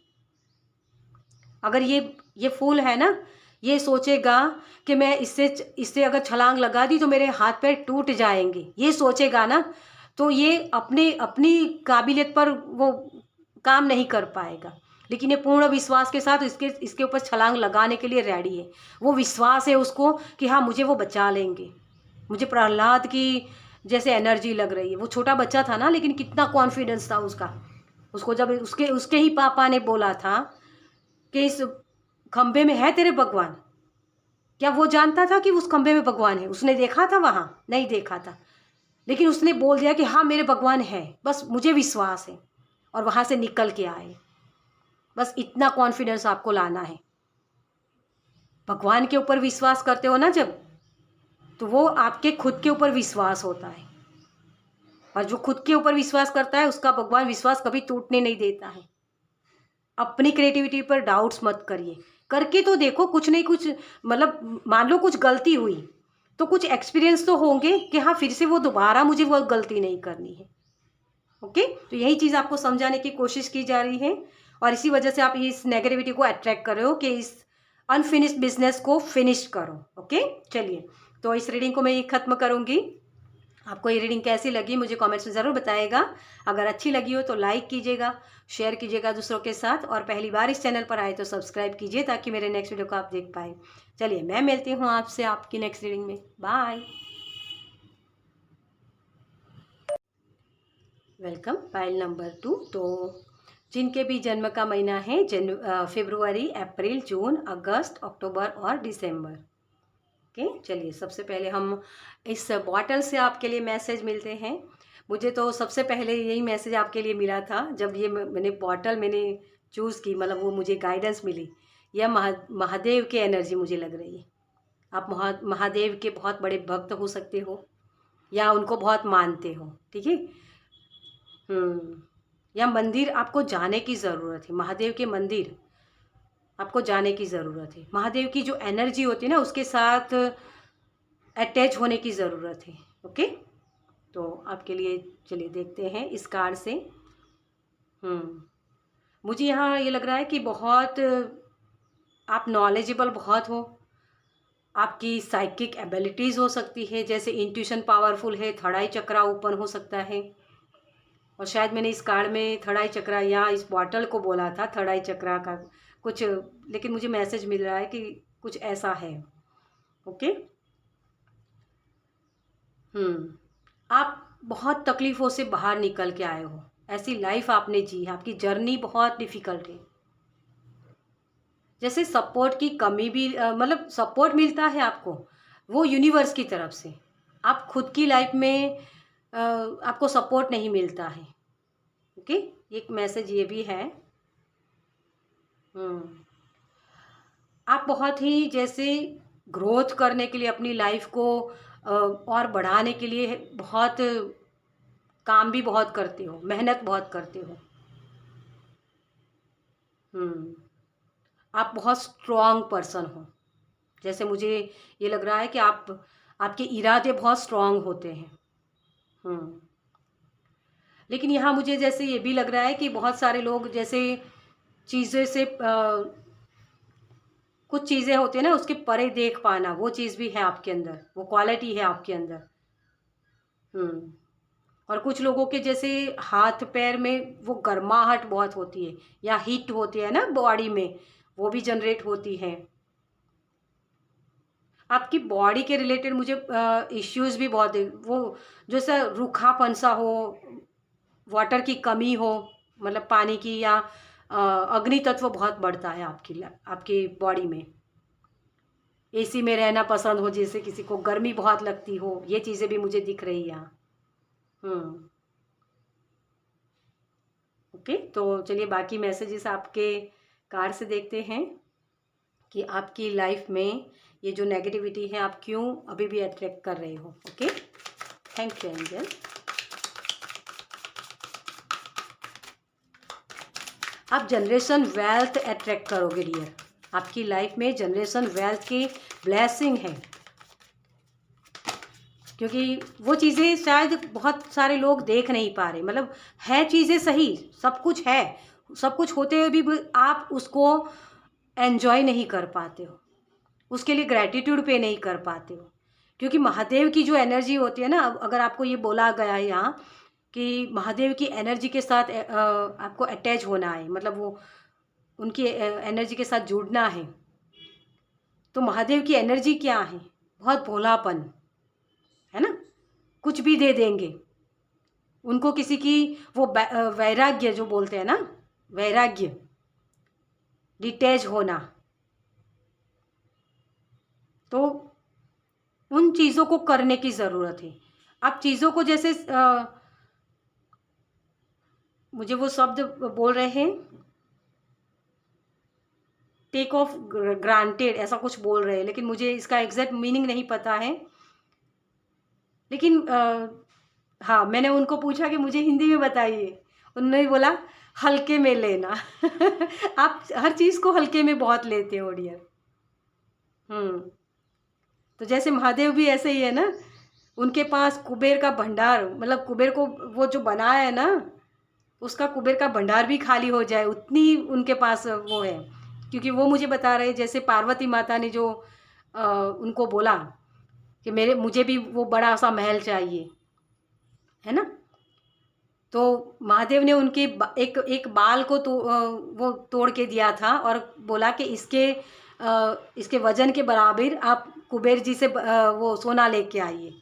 अगर ये फूल है ना, ये सोचेगा कि मैं इससे इससे अगर छलांग लगा दी तो मेरे हाथ पैर टूट जाएंगे, ये सोचेगा ना, तो ये अपने अपनी काबिलियत पर वो काम नहीं कर पाएगा। लेकिन ये पूर्ण विश्वास के साथ इसके इसके ऊपर छलांग लगाने के लिए रेडी है। वो विश्वास है उसको कि हाँ, मुझे वो बचा लेंगे। मुझे प्रहलाद की जैसे एनर्जी लग रही है। वो छोटा बच्चा था ना, लेकिन कितना कॉन्फिडेंस था उसका। उसको जब उसके उसके ही पापा ने बोला था कि इस खंबे में है तेरे भगवान, क्या वो जानता था कि उस खंबे में भगवान है? उसने देखा था? वहाँ नहीं देखा था, लेकिन उसने बोल दिया कि हाँ, मेरे भगवान है, बस मुझे विश्वास है। और वहाँ से निकल के आए। बस इतना कॉन्फिडेंस आपको लाना है। भगवान के ऊपर विश्वास करते हो ना जब, तो वो आपके खुद के ऊपर विश्वास होता है। और जो खुद के ऊपर विश्वास करता है उसका भगवान विश्वास कभी टूटने नहीं देता है। अपनी क्रिएटिविटी पर डाउट्स मत करिए। करके तो देखो, कुछ नहीं कुछ, मतलब मान लो कुछ गलती हुई तो कुछ एक्सपीरियंस तो होंगे कि हाँ, फिर से वो दोबारा मुझे वो गलती नहीं करनी है। ओके, तो यही चीज़ आपको समझाने की कोशिश की जा रही है, और इसी वजह से आप इस नेगेटिविटी को अट्रैक्ट कर रहे हो कि इस अनफिनिश्ड बिजनेस को फिनिश करो। ओके, चलिए, तो इस रीडिंग को मैं ये ख़त्म करूँगी। आपको ये रीडिंग कैसी लगी मुझे कमेंट्स में ज़रूर बताइएगा। अगर अच्छी लगी हो तो लाइक कीजिएगा, शेयर कीजिएगा दूसरों के साथ, और पहली बार इस चैनल पर आए तो सब्सक्राइब कीजिए ताकि मेरे नेक्स्ट वीडियो को आप देख पाए। चलिए, मैं मिलती हूँ आपसे आपकी नेक्स्ट रीडिंग में। बाय। Welcome, pile number 2। तो जिनके भी जन्म का महीना है फरवरी, अप्रैल, जून, अगस्त, अक्टूबर और दिसंबर। ओके, चलिए, सबसे पहले हम इस बॉटल से आपके लिए मैसेज मिलते हैं। मुझे तो सबसे पहले यही मैसेज आपके लिए मिला था जब ये मैंने बॉटल मैंने चूज़ की, मतलब वो मुझे गाइडेंस मिली। यह महादेव की एनर्जी मुझे लग रही है। आप महादेव के बहुत बड़े भक्त हो सकते हो, या उनको बहुत मानते हो। ठीक है, या मंदिर आपको जाने की ज़रूरत है। महादेव के मंदिर आपको जाने की ज़रूरत है। महादेव की जो एनर्जी होती है ना, उसके साथ अटैच होने की ज़रूरत है। ओके, तो आपके लिए चलिए देखते हैं इस कार्ड से। मुझे यहाँ ये लग रहा है कि बहुत आप नॉलेजेबल बहुत हो। आपकी साइकिक एबिलिटीज़ हो सकती है, जैसे इंट्यूशन पावरफुल है, थर्ड आई चक्रा ओपन हो सकता है। और शायद मैंने इस कार्ड में थर्ड आई चक्रा या इस बॉटल को बोला था थर्ड आई चक्रा का कुछ, लेकिन मुझे मैसेज मिल रहा है कि कुछ ऐसा है। ओके, आप बहुत तकलीफ़ों से बाहर निकल के आए हो। ऐसी लाइफ आपने जी है, आपकी जर्नी बहुत डिफ़िकल्ट है। जैसे सपोर्ट की कमी भी, मतलब सपोर्ट मिलता है आपको वो यूनिवर्स की तरफ से। आप खुद की लाइफ में आपको सपोर्ट नहीं मिलता है। ओके, एक मैसेज ये भी है। आप बहुत ही जैसे ग्रोथ करने के लिए अपनी लाइफ को और बढ़ाने के लिए बहुत काम भी बहुत करते हो, मेहनत बहुत करते हो। आप बहुत स्ट्रॉन्ग पर्सन हो। जैसे मुझे ये लग रहा है कि आपके इरादे बहुत स्ट्रॉन्ग होते हैं। लेकिन यहाँ मुझे जैसे ये भी लग रहा है कि बहुत सारे लोग जैसे चीज़ें से कुछ चीज़ें होती है ना, उसके परे देख पाना, वो चीज़ भी है आपके अंदर, वो क्वालिटी है आपके अंदर। और कुछ लोगों के जैसे हाथ पैर में वो गर्माहट बहुत होती है, या हीट होती है ना बॉडी में, वो भी जनरेट होती है। आपकी बॉडी के रिलेटेड मुझे इश्यूज भी बहुत है, वो जैसे रूखापन सा हो, वाटर की कमी हो, मतलब पानी की, या अग्नि तत्व बहुत बढ़ता है आपकी बॉडी में। एसी में रहना पसंद हो, जैसे किसी को गर्मी बहुत लगती हो, ये चीज़ें भी मुझे दिख रही है यहाँ। ओके, तो चलिए बाकी मैसेजेस आपके कार्ड से देखते हैं कि आपकी लाइफ में ये जो नेगेटिविटी है आप क्यों अभी भी अट्रैक्ट कर रहे हो। Okay, thank you angel. आप जनरेशन वेल्थ अट्रैक्ट करोगे डियर। आपकी लाइफ में जनरेशन वेल्थ की ब्लेसिंग है, क्योंकि वो चीज़ें शायद बहुत सारे लोग देख नहीं पा रहे। मतलब है चीज़ें सही, सब कुछ है, सब कुछ होते हुए भी आप उसको एन्जॉय नहीं कर पाते हो, उसके लिए ग्रैटिट्यूड पे नहीं कर पाते हो। क्योंकि महादेव की जो एनर्जी होती है ना, अगर आपको ये बोला गया है यहाँ कि महादेव की एनर्जी के साथ आपको अटैच होना है, मतलब वो उनकी एनर्जी के साथ जुड़ना है। तो महादेव की एनर्जी क्या है? बहुत भोलापन है ना, कुछ भी दे देंगे उनको। किसी की वो वैराग्य जो बोलते हैं ना, वैराग्य, डिटैच होना, तो उन चीज़ों को करने की ज़रूरत है। आप चीज़ों को जैसे मुझे वो शब्द बोल रहे हैं, टेक ऑफ ग्रांटेड, ऐसा कुछ बोल रहे हैं, लेकिन मुझे इसका एग्जैक्ट मीनिंग नहीं पता है। लेकिन हाँ, मैंने उनको पूछा कि मुझे हिंदी में बताइए, उन्होंने बोला हल्के में लेना। आप हर चीज़ को हल्के में बहुत लेते हो डियर। तो जैसे महादेव भी ऐसे ही है ना, उनके पास कुबेर का भंडार, मतलब कुबेर को वो जो बनाया है ना, उसका कुबेर का भंडार भी खाली हो जाए उतनी उनके पास वो है। क्योंकि वो मुझे बता रहे, जैसे पार्वती माता ने जो उनको बोला कि मुझे भी वो बड़ा सा महल चाहिए, है ना। तो महादेव ने उनके एक बाल को वो तोड़ के दिया था और बोला कि इसके वजन के बराबर आप कुबेर जी से वो सोना लेके आइए।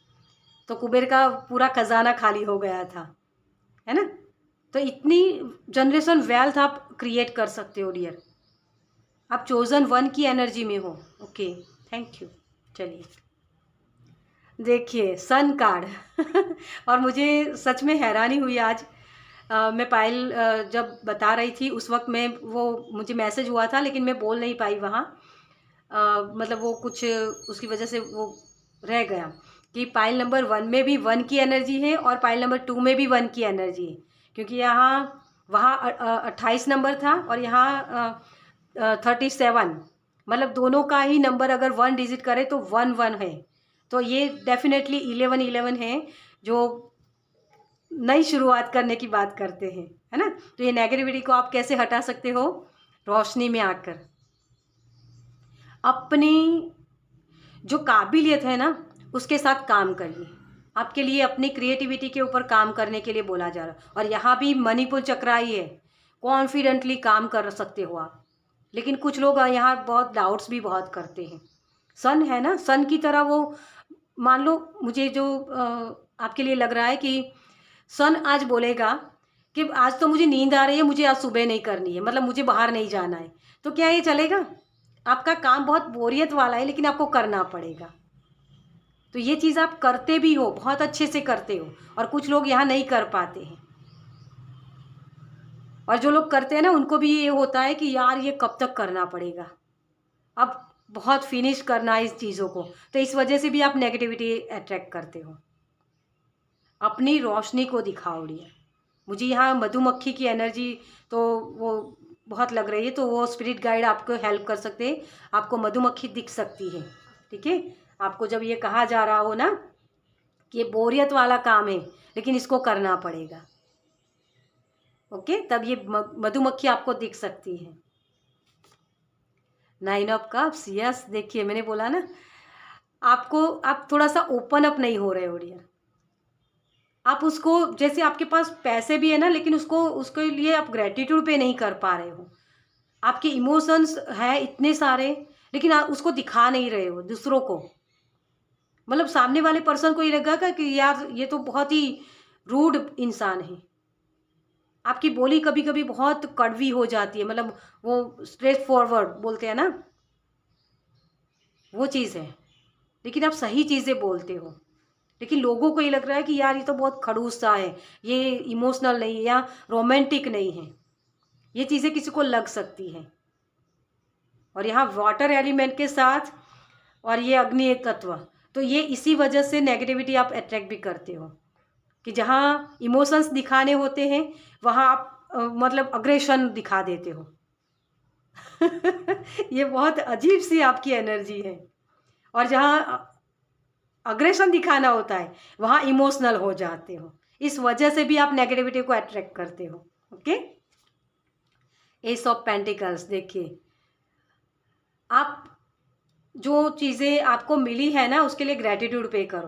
तो कुबेर का पूरा खजाना खाली हो गया था, है ना। तो इतनी जनरेशन वेल्थ आप क्रिएट कर सकते हो डियर। आप चोजन वन की एनर्जी में हो। Okay, thank you. चलिए देखिए सन कार्ड। और मुझे सच में हैरानी हुई आज। मैं पायल जब बता रही थी उस वक्त मैं वो मुझे मैसेज हुआ था, लेकिन मैं बोल नहीं पाई वहाँ। मतलब वो कुछ उसकी वजह से वो रह गया कि पाइल नंबर 1 में भी 1 की एनर्जी है और पाइल नंबर 2 में भी 1 की एनर्जी है। क्योंकि यहाँ वहाँ 28 नंबर था और यहाँ 37, मतलब दोनों का ही नंबर अगर 1 डिजिट करे तो 1 है। तो ये डेफिनेटली 11 है, जो नई शुरुआत करने की बात करते हैं, है ना। तो ये नेगेटिविटी को आप कैसे हटा सकते हो? रोशनी में आकर अपनी जो काबिलियत है ना उसके साथ काम करिए। आपके लिए अपनी क्रिएटिविटी के ऊपर काम करने के लिए बोला जा रहा है। और यहाँ भी मणिपुर चक्र आई है, कॉन्फिडेंटली काम कर सकते हो आप। लेकिन कुछ लोग यहाँ बहुत डाउट्स भी बहुत करते हैं। सन है ना, सन की तरह वो मान लो, मुझे जो आपके लिए लग रहा है कि सन आज बोलेगा कि आज तो मुझे नींद आ रही है, मुझे आज सुबह नहीं करनी है, मतलब मुझे बाहर नहीं जाना है, तो क्या ये चलेगा? आपका काम बहुत बोरियत वाला है लेकिन आपको करना पड़ेगा। तो ये चीज़ आप करते भी हो, बहुत अच्छे से करते हो, और कुछ लोग यहाँ नहीं कर पाते हैं। और जो लोग करते हैं ना उनको भी ये होता है कि यार ये कब तक करना पड़ेगा, अब बहुत फिनिश करना है इस चीज़ों को। तो इस वजह से भी आप नेगेटिविटी अट्रैक्ट करते हो। अपनी रोशनी को दिखाओ डियर। मुझे यहाँ मधुमक्खी की एनर्जी तो वो बहुत लग रही है, तो वो स्पिरिट गाइड आपको हेल्प कर सकते हैं। आपको मधुमक्खी दिख सकती है, ठीक है। आपको जब ये कहा जा रहा हो ना कि ये बोरियत वाला काम है लेकिन इसको करना पड़ेगा, ओके, तब ये मधुमक्खी आपको दिख सकती है। 9 ऑफ कप्स, यस, देखिए मैंने बोला ना आपको, आप थोड़ा सा ओपन अप नहीं हो रहे हो डियर। आप उसको, जैसे आपके पास पैसे भी है ना, लेकिन उसको उसके लिए आप ग्रेटिट्यूड पे नहीं कर पा रहे हो। आपके इमोशंस है इतने सारे, लेकिन आप उसको दिखा नहीं रहे हो दूसरों को। मतलब सामने वाले पर्सन को ये लगेगा कि यार ये तो बहुत ही रूड इंसान है। आपकी बोली कभी कभी बहुत कड़वी हो जाती है, मतलब वो स्ट्रेट फॉरवर्ड बोलते हैं ना, वो चीज़ है। लेकिन आप सही चीज़ें बोलते हो, लेकिन लोगों को ये लग रहा है कि यार ये तो बहुत खड़ूस सा है, ये इमोशनल नहीं है या रोमांटिक नहीं है। ये चीज़ें किसी को लग सकती हैं। और यहाँ वाटर एलिमेंट के साथ और ये अग्नि तत्व, तो ये इसी वजह से नेगेटिविटी आप अट्रैक्ट भी करते हो कि जहाँ इमोशंस दिखाने होते हैं वहाँ आप मतलब अग्रेशन दिखा देते हो। ये बहुत अजीब सी आपकी एनर्जी है। और जहाँ अग्रेशन दिखाना होता है वहाँ इमोशनल हो जाते हो। इस वजह से भी आप नेगेटिविटी को अट्रैक्ट करते हो, ओके। एस ऑफ पेंटिकल्स, देखिए आप जो चीज़ें आपको मिली है ना उसके लिए ग्रेटिट्यूड पे करो,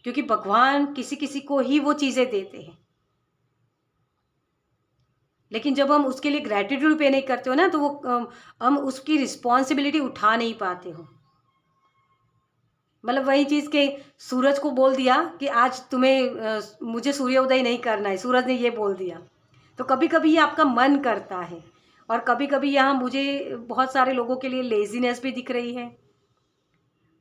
क्योंकि भगवान किसी किसी को ही वो चीज़ें देते हैं। लेकिन जब हम उसके लिए ग्रेटिट्यूड पे नहीं करते हो ना तो वो हम उसकी रिस्पॉन्सिबिलिटी उठा नहीं पाते हो। मतलब वही चीज़ के सूरज को बोल दिया कि आज तुम्हें मुझे सूर्योदय नहीं करना है, सूरज ने ये बोल दिया। तो कभी कभी ये आपका मन करता है, और कभी कभी यहाँ मुझे बहुत सारे लोगों के लिए लेजीनेस भी दिख रही है।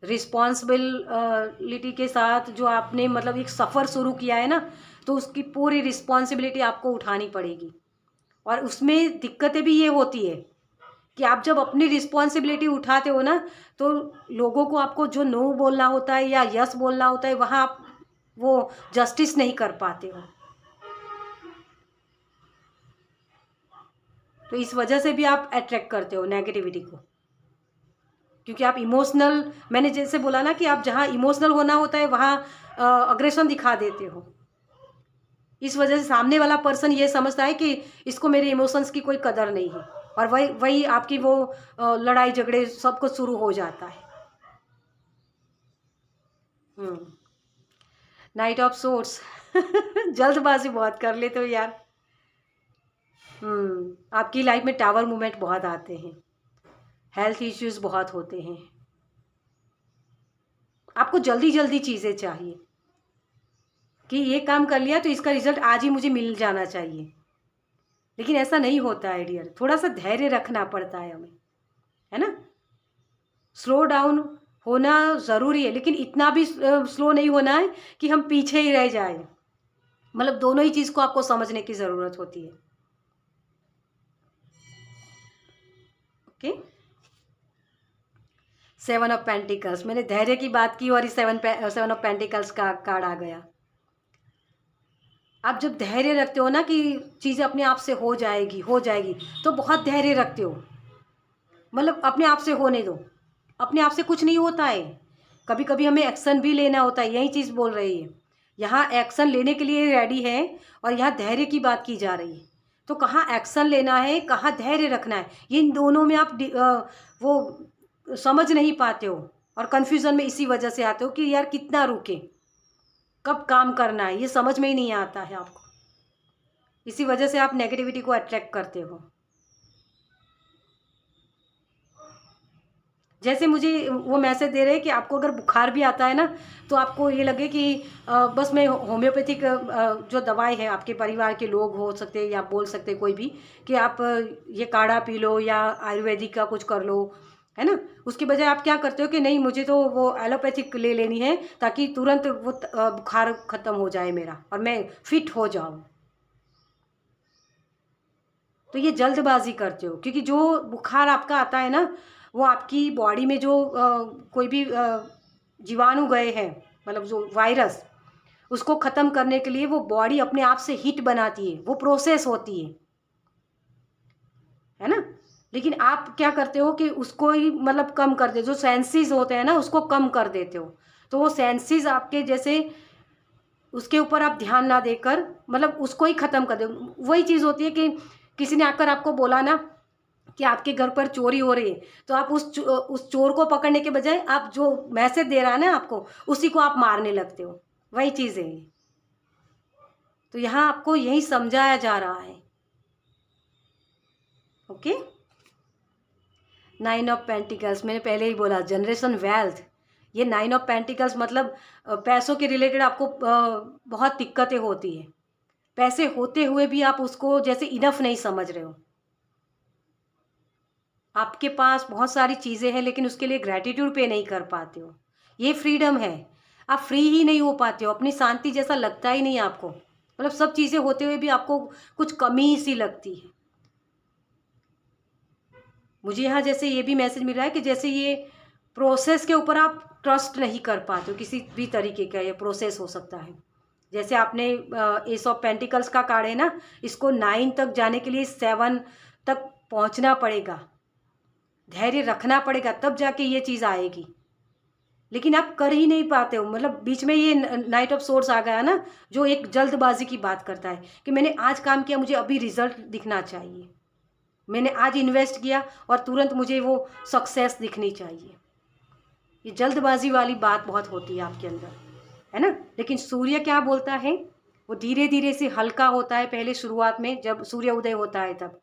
रिस्पॉन्सिबिलिटी के साथ जो आपने मतलब एक सफ़र शुरू किया है ना, तो उसकी पूरी रिस्पॉन्सिबिलिटी आपको उठानी पड़ेगी। और उसमें दिक्कतें भी ये होती है कि आप जब अपनी रिस्पॉन्सिबिलिटी उठाते हो ना, तो लोगों को आपको जो नो बोलना होता है या यस बोलना होता है वहाँ आप वो जस्टिस नहीं कर पाते हो। तो इस वजह से भी आप अट्रैक्ट करते हो नेगेटिविटी को, क्योंकि आप इमोशनल, मैंने जैसे बोला ना कि आप जहाँ इमोशनल होना होता है वहाँ अग्रेशन दिखा देते हो। इस वजह से सामने वाला पर्सन ये समझता है कि इसको मेरे इमोशंस की कोई कदर नहीं है, और वही वही आपकी वो लड़ाई झगड़े सब कुछ शुरू हो जाता है। नाइट ऑफ सोर्स, जल्दबाजी बहुत कर लेते हो यार। आपकी लाइफ में टावर मूवमेंट बहुत आते हैं, हेल्थ इश्यूज बहुत होते हैं, आपको जल्दी जल्दी चीज़ें चाहिए कि ये काम कर लिया तो इसका रिजल्ट आज ही मुझे मिल जाना चाहिए। लेकिन ऐसा नहीं होता है डियर, थोड़ा सा धैर्य रखना पड़ता है हमें, है ना। स्लो डाउन होना ज़रूरी है, लेकिन इतना भी स्लो नहीं होना है कि हम पीछे ही रह जाए। मतलब दोनों ही चीज़ को आपको समझने की ज़रूरत होती है, ओके। 7 ऑफ पेंटिकल्स, मैंने धैर्य की बात की और इस 7 ऑफ पेंटिकल्स का कार्ड आ गया। आप जब धैर्य रखते हो ना कि चीज़ें अपने आप से हो जाएगी हो जाएगी, तो बहुत धैर्य रखते हो। मतलब अपने आप से होने दो, अपने आप से कुछ नहीं होता है। कभी कभी हमें एक्शन भी लेना होता है, यही चीज़ बोल रही है। यहाँ एक्शन लेने के लिए रेडी है और यहाँ धैर्य की बात की जा रही है। तो कहाँ एक्शन लेना है, कहाँ धैर्य रखना है, ये इन दोनों में आप वो समझ नहीं पाते हो, और कन्फ्यूज़न में इसी वजह से आते हो कि यार कितना रुके, कब काम करना है, ये समझ में ही नहीं आता है आपको। इसी वजह से आप नेगेटिविटी को अट्रैक्ट करते हो। जैसे मुझे वो मैसेज दे रहे हैं कि आपको अगर बुखार भी आता है ना, तो आपको ये लगे कि बस मैं होम्योपैथिक जो दवाई है, आपके परिवार के लोग हो सकते हैं या बोल सकते हैं कोई भी, कि आप ये काढ़ा पी लो या आयुर्वेदिक का कुछ कर लो, है ना। उसके बजाय आप क्या करते हो कि नहीं, मुझे तो वो एलोपैथिक ले लेनी है ताकि तुरंत वो बुखार ख़त्म हो जाए मेरा और मैं फिट हो जाऊँ। तो ये जल्दबाजी करते हो, क्योंकि जो बुखार आपका आता है ना, वो आपकी बॉडी में जो कोई भी जीवाणु गए हैं, मतलब जो वायरस, उसको ख़त्म करने के लिए वो बॉडी अपने आप से हीट बनाती है, वो प्रोसेस होती है ना। लेकिन आप क्या करते हो कि उसको ही मतलब कम कर दे, जो सेंसेस होते हैं ना उसको कम कर देते हो। तो वो सेंसेस आपके जैसे उसके ऊपर आप ध्यान ना देकर मतलब उसको ही ख़त्म कर दो। वही चीज़ होती है कि किसी ने आकर आपको बोला ना कि आपके घर पर चोरी हो रही है, तो आप उस चोर को पकड़ने के बजाय आप जो मैसेज दे रहा है ना आपको, उसी को आप मारने लगते हो। वही चीज़ है ये। तो यहाँ आपको यही समझाया जा रहा है। ओके। 9 ऑफ पेंटिकल्स मैंने पहले ही बोला, जनरेशन वेल्थ। ये 9 ऑफ पेंटिकल्स मतलब पैसों के रिलेटेड आपको बहुत दिक्कतें होती है। पैसे होते हुए भी आप उसको जैसे इनफ नहीं समझ रहे हो। आपके पास बहुत सारी चीज़ें हैं लेकिन उसके लिए ग्रैटिट्यूड पे नहीं कर पाते हो। ये फ्रीडम है। आप फ्री ही नहीं हो पाते हो, अपनी शांति जैसा लगता ही नहीं आपको। मतलब सब चीज़ें होते हुए भी आपको कुछ कमी सी लगती है। मुझे यहाँ जैसे ये भी मैसेज मिल रहा है कि जैसे ये प्रोसेस के ऊपर आप ट्रस्ट नहीं कर पाते हो, किसी भी तरीके का ये प्रोसेस हो सकता है। जैसे आपने एस ऑफ पेंटिकल्स का कार्ड है ना, इसको 9 तक जाने के लिए 7 तक पहुँचना पड़ेगा, धैर्य रखना पड़ेगा, तब जाके ये चीज़ आएगी। लेकिन आप कर ही नहीं पाते हो। मतलब बीच में ये नाइट ऑफ सोर्स आ गया ना, जो एक जल्दबाजी की बात करता है कि मैंने आज काम किया, मुझे अभी रिजल्ट दिखना चाहिए। मैंने आज इन्वेस्ट किया और तुरंत मुझे वो सक्सेस दिखनी चाहिए। ये जल्दबाजी वाली बात बहुत होती है आपके अंदर, है ना। लेकिन सूर्य क्या बोलता है, वो धीरे धीरे से हल्का होता है। पहले शुरुआत में जब सूर्य उदय होता है तब,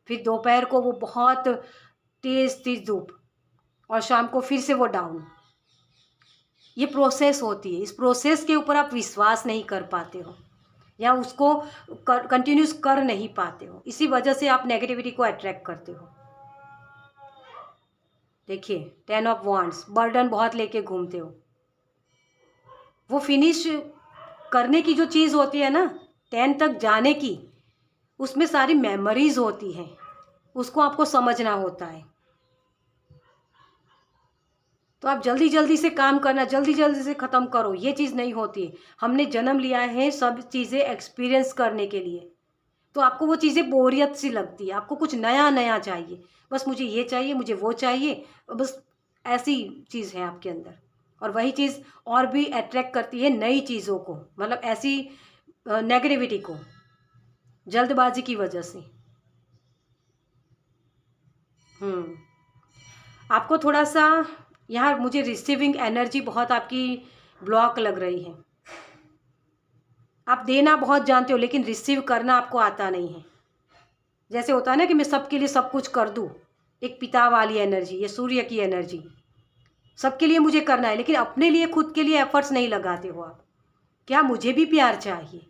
फिर दोपहर को वो बहुत तेज़ तेज़ धूप, और शाम को फिर से वो डाउन। ये प्रोसेस होती है। इस प्रोसेस के ऊपर आप विश्वास नहीं कर पाते हो या उसको कंटिन्यूस कर नहीं पाते हो, इसी वजह से आप नेगेटिविटी को अट्रैक्ट करते हो। देखिए 10 ऑफ वॉन्ड्स, बर्डन बहुत लेके घूमते हो। वो फिनिश करने की जो चीज़ होती है ना, 10 तक जाने की, उसमें सारी मेमोरीज होती हैं, उसको आपको समझना होता है। तो आप जल्दी जल्दी से काम करना, जल्दी जल्दी से ख़त्म करो, ये चीज़ नहीं होती। हमने जन्म लिया है सब चीज़ें एक्सपीरियंस करने के लिए। तो आपको वो चीज़ें बोरियत सी लगती है, आपको कुछ नया नया चाहिए। बस मुझे ये चाहिए, मुझे वो चाहिए, बस ऐसी चीज़ है आपके अंदर। और वही चीज़ और भी अट्रैक्ट करती है नई चीज़ों को, मतलब ऐसी नेगेटिविटी को, जल्दबाजी की वजह से। आपको थोड़ा सा यहाँ मुझे रिसीविंग एनर्जी बहुत आपकी ब्लॉक लग रही है। आप देना बहुत जानते हो लेकिन रिसीव करना आपको आता नहीं है। जैसे होता है ना कि मैं सबके लिए सब कुछ कर दूँ, एक पिता वाली एनर्जी, ये सूर्य की एनर्जी। सबके लिए मुझे करना है लेकिन अपने लिए, खुद के लिए एफर्ट्स नहीं लगाते हो आप। क्या मुझे भी प्यार चाहिए,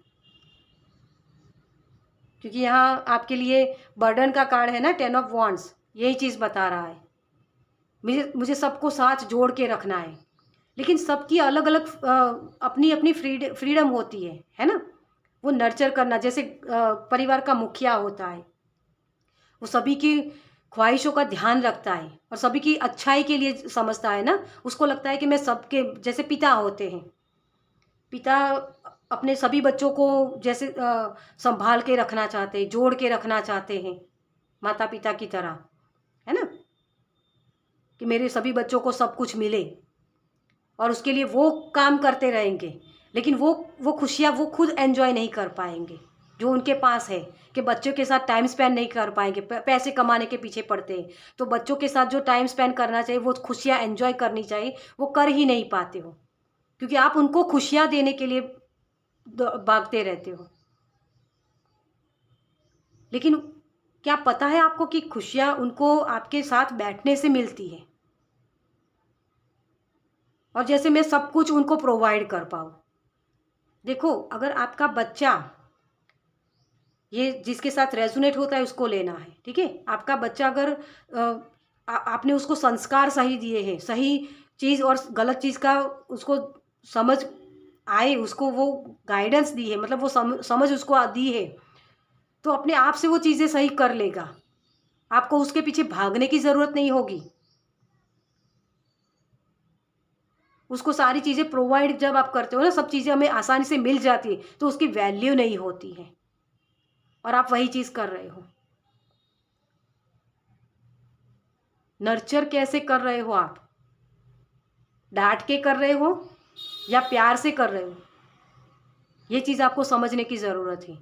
क्योंकि यहाँ आपके लिए बर्डन का कार्ड है ना, 10 ऑफ वॉन्ड्स, यही चीज़ बता रहा है। मुझे सबको साथ जोड़ के रखना है, लेकिन सबकी अलग अलग अपनी अपनी फ्रीडम होती है ना। वो नर्चर करना, जैसे परिवार का मुखिया होता है, वो सभी की ख्वाहिशों का ध्यान रखता है और सभी की अच्छाई के लिए समझता है ना। उसको लगता है कि मैं सबके, जैसे पिता होते हैं, पिता अपने सभी बच्चों को जैसे संभाल के रखना चाहते हैं, जोड़ के रखना चाहते हैं, माता पिता की तरह, है ना, कि मेरे सभी बच्चों को सब कुछ मिले। और उसके लिए वो काम करते रहेंगे, लेकिन वो खुशियाँ वो खुद एंजॉय नहीं कर पाएंगे जो उनके पास है, कि बच्चों के साथ टाइम स्पेंड नहीं कर पाएंगे, पैसे कमाने के पीछे पड़ते हैं। तो बच्चों के साथ जो टाइम स्पेंड करना चाहिए, वो खुशियाँ एंजॉय करनी चाहिए, वो कर ही नहीं पाते हो, क्योंकि आप उनको खुशियाँ देने के लिए भागते रहते हो। लेकिन क्या पता है आपको कि खुशियाँ उनको आपके साथ बैठने से मिलती है, और जैसे मैं सब कुछ उनको प्रोवाइड कर पाऊँ। देखो, अगर आपका बच्चा, ये जिसके साथ रेजोनेट होता है उसको लेना है, ठीक है। आपका बच्चा अगर आपने उसको संस्कार सही दिए हैं, सही चीज़ और गलत चीज़ का उसको समझ आए, उसको वो गाइडेंस दी है, मतलब वो समझ उसको दी है, तो अपने आप से वो चीज़ें सही कर लेगा। आपको उसके पीछे भागने की ज़रूरत नहीं होगी। उसको सारी चीज़ें प्रोवाइड जब आप करते हो ना, सब चीज़ें हमें आसानी से मिल जाती है, तो उसकी वैल्यू नहीं होती है। और आप वही चीज़ कर रहे हो। नर्चर कैसे कर रहे हो आप? डांट के कर रहे हो या प्यार से कर रहे हो? ये चीज़ आपको समझने की ज़रूरत है।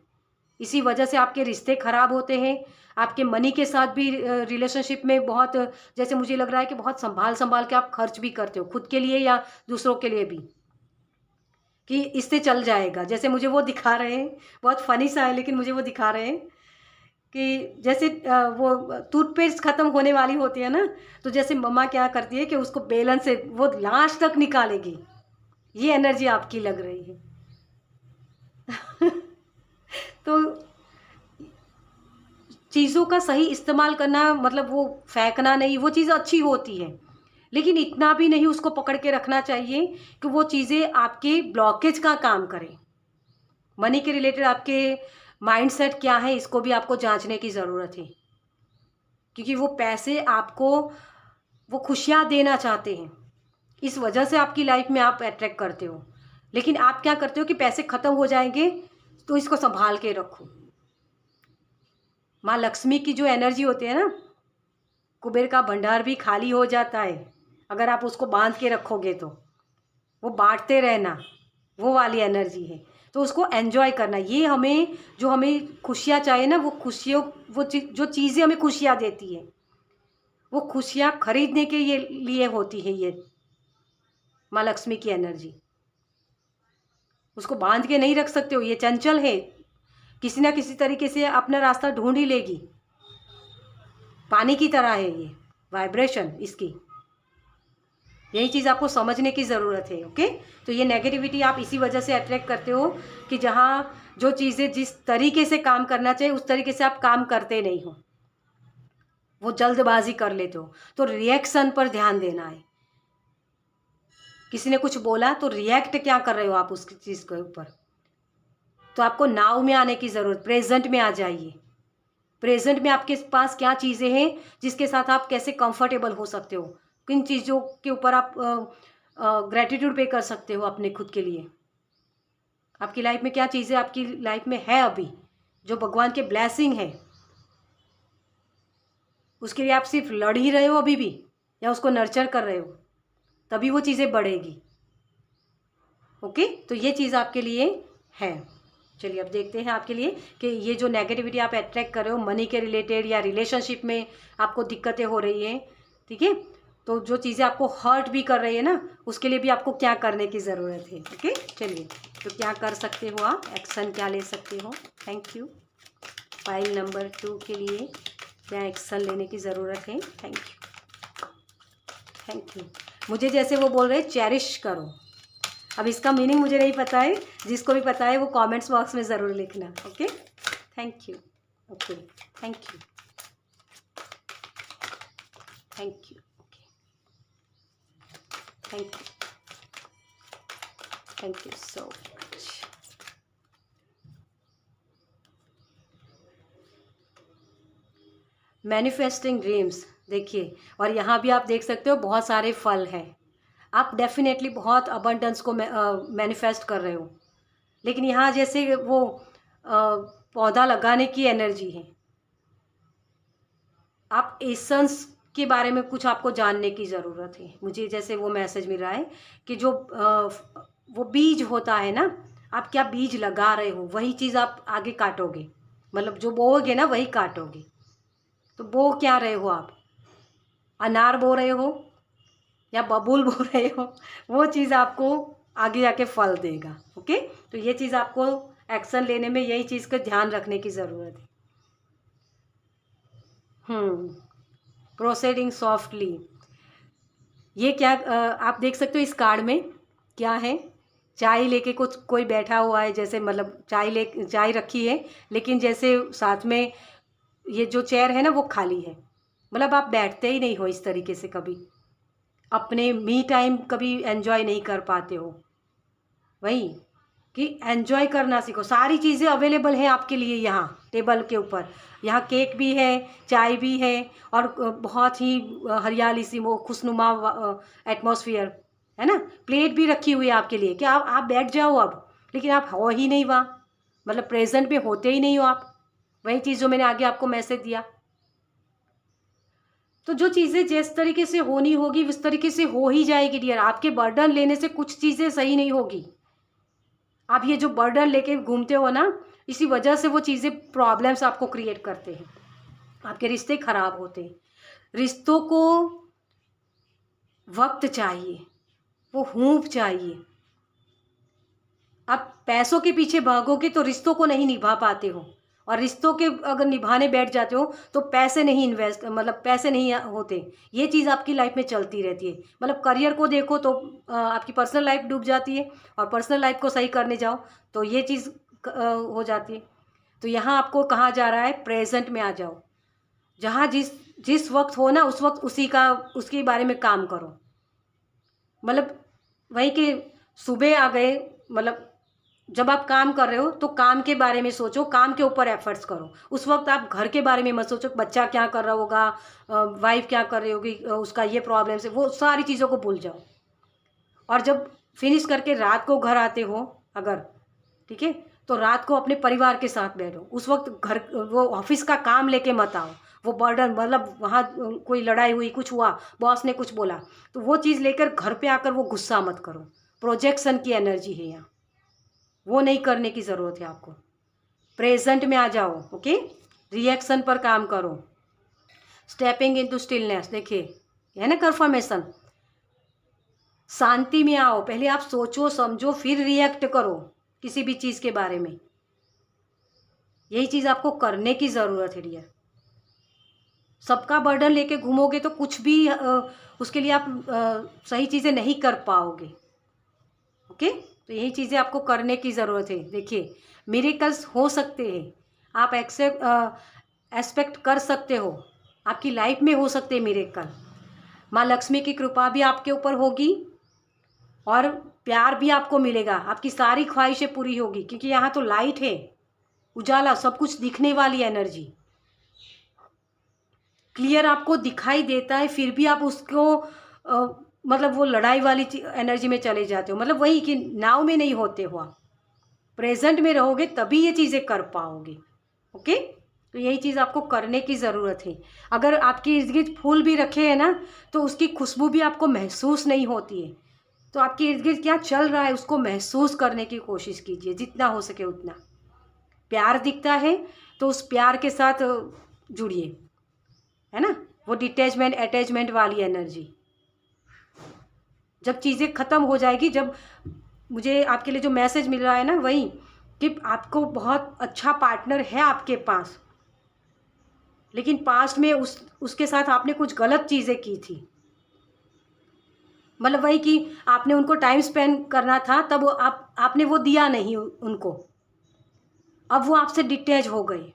इसी वजह से आपके रिश्ते खराब होते हैं। आपके मनी के साथ भी रिलेशनशिप में बहुत, जैसे मुझे लग रहा है कि बहुत संभाल-संभाल के आप खर्च भी करते हो, खुद के लिए या दूसरों के लिए भी, कि इससे चल जाएगा। जैसे मुझे वो दिखा रहे हैं, बहुत फ़नी सा है लेकिन मुझे वो दिखा रहे हैं कि जैसे वो टूथपेस्ट ख़त्म होने वाली होती है ना, तो जैसे मम्मा क्या करती है कि उसको बेलन से वो लास्ट तक निकालेगी। ये एनर्जी आपकी लग रही है। तो चीज़ों का सही इस्तेमाल करना, मतलब वो फेंकना नहीं, वो चीज़ अच्छी होती है। लेकिन इतना भी नहीं उसको पकड़ के रखना चाहिए कि वो चीज़ें आपके ब्लॉकेज का काम करें। मनी के रिलेटेड आपके माइंडसेट क्या है, इसको भी आपको जाँचने की ज़रूरत है। क्योंकि वो पैसे आपको वो खुशियाँ देना चाहते हैं। इस वजह से आपकी लाइफ में आप अट्रैक्ट करते हो। लेकिन आप क्या करते हो कि पैसे ख़त्म हो जाएँगे, तो इसको सँभाल के रखो। माँ लक्ष्मी की जो एनर्जी होती है ना, कुबेर का भंडार भी खाली हो जाता है अगर आप उसको बांध के रखोगे तो। वो बांटते रहना, वो वाली एनर्जी है। तो उसको एन्जॉय करना। ये हमें, जो हमें खुशियाँ चाहिए ना, वो खुशियों, वो जो चीज़ें हमें खुशियाँ देती है, वो खुशियाँ खरीदने के ये लिए होती है ये माँ लक्ष्मी की एनर्जी। उसको बांध के नहीं रख सकते हो, ये चंचल है, किसी ना किसी तरीके से अपना रास्ता ढूंढ ही लेगी। पानी की तरह है ये वाइब्रेशन इसकी। यही चीज़ आपको समझने की ज़रूरत है। ओके, तो ये नेगेटिविटी आप इसी वजह से अट्रैक्ट करते हो कि जहाँ जो चीज़ें जिस तरीके से काम करना चाहिए उस तरीके से आप काम करते नहीं हो, वो जल्दबाजी कर लेते हो। तो रिएक्शन पर ध्यान देना है। किसी ने कुछ बोला तो रिएक्ट क्या कर रहे हो आप उस चीज़ के ऊपर। तो आपको नाउ में आने की ज़रूरत, प्रेजेंट में आ जाइए। प्रेजेंट में आपके पास क्या चीज़ें हैं जिसके साथ आप कैसे कंफर्टेबल हो सकते हो, किन चीज़ों के ऊपर आप ग्रेटिट्यूड पे कर सकते हो अपने खुद के लिए। आपकी लाइफ में क्या चीज़ें आपकी लाइफ में है अभी जो भगवान के ब्लेसिंग है, उसके लिए आप सिर्फ लड़ ही रहे हो अभी भी, या उसको नर्चर कर रहे हो, तभी वो चीज़ें बढ़ेगी। ओके, तो ये चीज़ आपके लिए है। चलिए अब देखते हैं आपके लिए कि ये जो नेगेटिविटी आप अट्रैक्ट कर रहे हो मनी के रिलेटेड या रिलेशनशिप में आपको दिक्कतें हो रही हैं, ठीक है, तो जो चीज़ें आपको हर्ट भी कर रही है ना, उसके लिए भी आपको क्या करने की ज़रूरत है। ओके, चलिए तो क्या कर सकते हो आप, एक्शन क्या ले सकते हो। Thank you. फाइल नंबर 2 के लिए क्या एक्शन लेने की ज़रूरत है। Thank you, thank you. मुझे जैसे वो बोल रहे चेरिश करो, अब इसका मीनिंग मुझे नहीं पता है, जिसको भी पता है वो कमेंट्स बॉक्स में ज़रूर लिखना। Okay, thank you. Okay, thank you, thank you. Okay, thank you, thank you so much. Manifesting dreams देखिए, और यहाँ भी आप देख सकते हो बहुत सारे फल हैं। आप डेफिनेटली बहुत अबंडेंस को मैनिफेस्ट कर रहे हो। लेकिन यहाँ जैसे वो पौधा लगाने की एनर्जी है, आप एसेंस के बारे में कुछ आपको जानने की ज़रूरत है। मुझे जैसे वो मैसेज मिल रहा है कि जो वो बीज होता है ना, आप क्या बीज लगा रहे हो वही चीज़ आप आगे काटोगे, मतलब जो बोओगे ना वही काटोगे। तो बो क्या रहे हो आप, अनार बो रहे हो या बबूल बो रहे हो, वो चीज़ आपको आगे जाके फल देगा। ओके, तो ये चीज़ आपको एक्शन लेने में यही चीज़ का ध्यान रखने की ज़रूरत है। प्रोसीडिंग सॉफ्टली, ये क्या आप देख सकते हो इस कार्ड में क्या है। चाय लेके कुछ कोई बैठा हुआ है, जैसे मतलब चाय रखी है, लेकिन जैसे साथ में ये जो चेयर है ना वो खाली है, मतलब आप बैठते ही नहीं हो इस तरीके से, कभी अपने मी टाइम कभी एंजॉय नहीं कर पाते हो। वही कि एंजॉय करना सीखो, सारी चीज़ें अवेलेबल हैं आपके लिए यहाँ टेबल के ऊपर। यहाँ केक भी है, चाय भी है, और बहुत ही हरियाली सी वो खुशनुमा एटमॉस्फेयर। है ना, प्लेट भी रखी हुई है आपके लिए कि आप बैठ जाओ अब, लेकिन आप हो ही नहीं वहाँ, मतलब प्रेजेंट में होते ही नहीं हो आप। वही चीज़ जो मैंने आगे आपको मैसेज दिया। तो जो चीज़ें जिस तरीके से होनी होगी उस तरीके से हो ही जाएगी डियर। आपके बर्डन लेने से कुछ चीज़ें सही नहीं होगी। आप ये जो बर्डन लेके घूमते हो ना, इसी वजह से वो चीज़ें प्रॉब्लम्स आपको क्रिएट करते हैं, आपके रिश्ते खराब होते हैं। रिश्तों को वक्त चाहिए, वो हूंफ चाहिए। आप पैसों के पीछे भागोगे तो रिश्तों को नहीं निभा पाते हो, और रिश्तों के अगर निभाने बैठ जाते हो तो पैसे नहीं इन्वेस्ट, मतलब पैसे नहीं होते। ये चीज़ आपकी लाइफ में चलती रहती है। मतलब करियर को देखो तो आपकी पर्सनल लाइफ डूब जाती है, और पर्सनल लाइफ को सही करने जाओ तो ये चीज़ हो जाती है। तो यहाँ आपको कहा जा रहा है प्रेजेंट में आ जाओ, जहाँ जिस जिस वक्त हो ना उस वक्त उसके बारे में काम करो। मतलब वही कि सुबह आ गए, मतलब जब आप काम कर रहे हो तो काम के बारे में सोचो, काम के ऊपर एफर्ट्स करो। उस वक्त आप घर के बारे में मत सोचो, बच्चा क्या कर रहा होगा, वाइफ क्या कर रही होगी, उसका ये प्रॉब्लम है, वो सारी चीज़ों को भूल जाओ। और जब फिनिश करके रात को घर आते हो अगर, ठीक है, तो रात को अपने परिवार के साथ बैठो। उस वक्त घर वो ऑफिस का काम लेके मत आओ, वो बर्डन, मतलब वहाँ कोई लड़ाई हुई, कुछ हुआ, बॉस ने कुछ बोला, तो वो चीज़ लेकर घर पे आकर वो गुस्सा मत करो। प्रोजेक्शन की एनर्जी है यहाँ, वो नहीं करने की ज़रूरत है आपको। प्रेजेंट में आ जाओ, ओके। रिएक्शन पर काम करो, स्टेपिंग इनटू स्टिलनेस। देखिए है ना कन्फर्मेशन, शांति में आओ। पहले आप सोचो समझो फिर रिएक्ट करो किसी भी चीज़ के बारे में। यही चीज़ आपको करने की ज़रूरत है डियर। सबका बर्डन लेके घूमोगे तो कुछ भी उसके लिए आप सही चीज़ें नहीं कर पाओगे, ओके। तो यही चीज़ें आपको करने की ज़रूरत है। देखिए मिरेकल्स हो सकते हैं, आप एक्सपेक्ट कर सकते हो, आपकी लाइफ में हो सकते हैं मिरेकल। माँ लक्ष्मी की कृपा भी आपके ऊपर होगी, और प्यार भी आपको मिलेगा, आपकी सारी ख्वाहिशें पूरी होगी, क्योंकि यहाँ तो लाइट है, उजाला, सब कुछ दिखने वाली एनर्जी, क्लियर आपको दिखाई देता है, फिर भी आप उसको मतलब वो लड़ाई वाली एनर्जी में चले जाते हो। मतलब वही कि नाव में नहीं होते हो आप, प्रेजेंट में रहोगे तभी ये चीज़ें कर पाओगे, ओके। तो यही चीज़ आपको करने की ज़रूरत है। अगर आपके इर्द गिर्द फूल भी रखे हैं ना, तो उसकी खुशबू भी आपको महसूस नहीं होती है, तो आपके इर्द गिर्द क्या चल रहा है उसको महसूस करने की कोशिश कीजिए, जितना हो सके उतना। प्यार दिखता है तो उस प्यार के साथ जुड़िए, है ना, वो डिटैचमेंट अटैचमेंट वाली एनर्जी। जब चीज़ें ख़त्म हो जाएगी, जब मुझे आपके लिए जो मैसेज मिल रहा है ना, वही कि आपको बहुत अच्छा पार्टनर है आपके पास, लेकिन पास्ट में उसके साथ आपने कुछ गलत चीज़ें की थी। मतलब वही कि आपने उनको टाइम स्पेंड करना था, तब आपने वो दिया नहीं उनको। अब वो आपसे डिटैच हो गए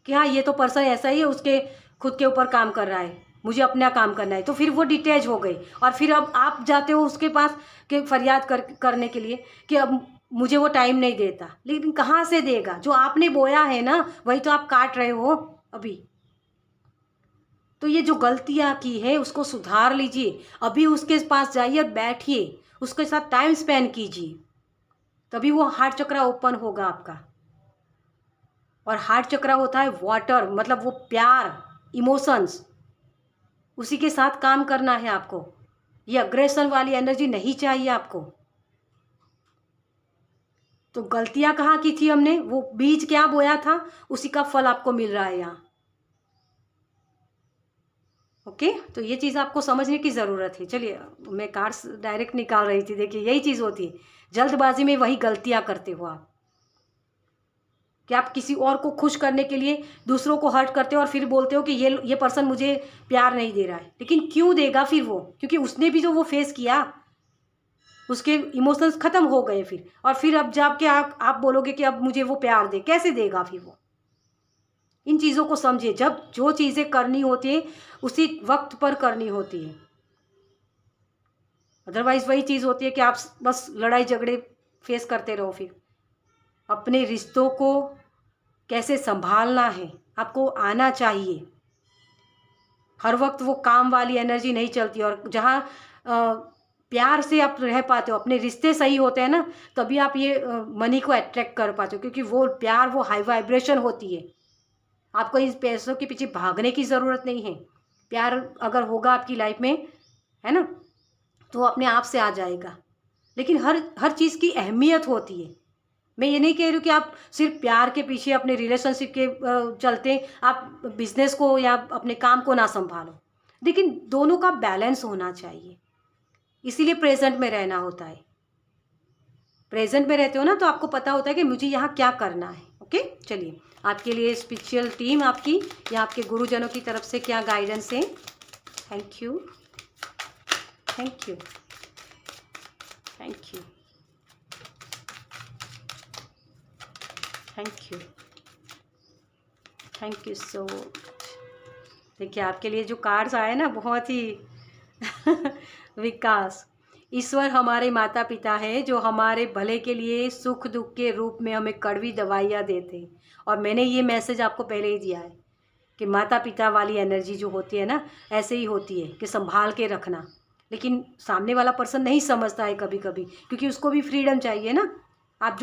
कि हाँ ये तो पर्सन ऐसा ही है, उसके खुद के ऊपर काम कर रहा है, मुझे अपना काम करना है, तो फिर वो डिटैच हो गई। और फिर अब आप जाते हो उसके पास कि फरियाद करने के लिए कि अब मुझे वो टाइम नहीं देता, लेकिन कहाँ से देगा? जो आपने बोया है ना वही तो आप काट रहे हो अभी। तो ये जो गलतियाँ की है उसको सुधार लीजिए, अभी उसके पास जाइए और बैठिए, उसके साथ टाइम स्पेंड कीजिए, तभी वो हार्ट चक्र ओपन होगा आपका। और हार्ट चक्र होता है वाटर, मतलब वो प्यार, इमोशंस, उसी के साथ काम करना है आपको। ये अग्रेशन वाली एनर्जी नहीं चाहिए आपको। तो गलतियां कहाँ की थी हमने, वो बीज क्या बोया था उसी का फल आपको मिल रहा है यहाँ, ओके। तो ये चीज़ आपको समझने की ज़रूरत है। चलिए मैं कार्ड्स डायरेक्ट निकाल रही थी। देखिए यही चीज़ होती है, जल्दबाजी में वही गलतियां करते हो आप, कि आप किसी और को खुश करने के लिए दूसरों को हर्ट करते हो और फिर बोलते हो कि ये पर्सन मुझे प्यार नहीं दे रहा है। लेकिन क्यों देगा फिर वो? क्योंकि उसने भी जो वो फेस किया, उसके इमोशंस ख़त्म हो गए फिर। और फिर अब जाके आप बोलोगे कि अब मुझे वो प्यार दे, कैसे देगा फिर वो? इन चीज़ों को समझिए, जब जो चीज़ें करनी होती है उसी वक्त पर करनी होती है। अदरवाइज़ वही चीज़ होती है कि आप बस लड़ाई झगड़े फेस करते रहो। फिर अपने रिश्तों को कैसे संभालना है आपको आना चाहिए। हर वक्त वो काम वाली एनर्जी नहीं चलती, और जहाँ प्यार से आप रह पाते हो, अपने रिश्ते सही होते हैं ना, तभी आप ये मनी को अट्रैक्ट कर पाते हो, क्योंकि वो प्यार, वो हाई वाइब्रेशन होती है। आपको इन पैसों के पीछे भागने की ज़रूरत नहीं है। प्यार अगर होगा आपकी लाइफ में, है ना, तो अपने आप से आ जाएगा। लेकिन हर हर चीज़ की अहमियत होती है। मैं ये नहीं कह रही हूँ कि आप सिर्फ प्यार के पीछे, अपने रिलेशनशिप के चलते आप बिजनेस को या अपने काम को ना संभालो, लेकिन दोनों का बैलेंस होना चाहिए। इसीलिए प्रेजेंट में रहना होता है। प्रेजेंट में रहते हो ना, तो आपको पता होता है कि मुझे यहाँ क्या करना है। ओके, चलिए, आपके लिए स्पिरिचुअल टीम आपकी या आपके गुरुजनों की तरफ से क्या गाइडेंस है। Thank you, thank you, thank you, thank you, thank you so much. देखिए, आपके लिए जो कार्ड्स आए ना, बहुत ही विकास, ईश्वर हमारे माता पिता है जो हमारे भले के लिए सुख दुख के रूप में हमें कड़वी दवाइयाँ देते हैं। और मैंने ये मैसेज आपको पहले ही दिया है कि माता पिता वाली एनर्जी जो होती है ना, ऐसे ही होती है कि संभाल के रखना। लेकिन सामने वाला पर्सन नहीं समझता है कभी कभी, क्योंकि उसको भी फ्रीडम चाहिए ना। आप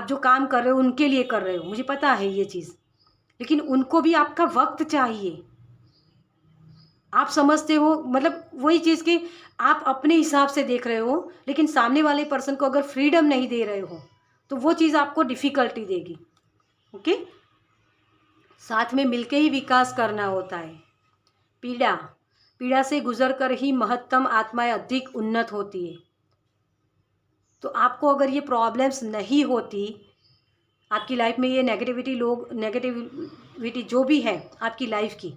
जो काम कर रहे हो उनके लिए कर रहे हो, मुझे पता है ये चीज़, लेकिन उनको भी आपका वक्त चाहिए। आप समझते हो, मतलब वही चीज़ कि आप अपने हिसाब से देख रहे हो, लेकिन सामने वाले पर्सन को अगर फ्रीडम नहीं दे रहे हो तो वो चीज़ आपको डिफ़िकल्टी देगी। ओके, साथ में मिलके ही विकास करना होता है। पीड़ा पीड़ा से गुजर कर ही महत्तम आत्माएं अधिक उन्नत होती है। तो आपको अगर ये प्रॉब्लम्स नहीं होती आपकी लाइफ में, ये नेगेटिविटी जो भी है आपकी लाइफ की,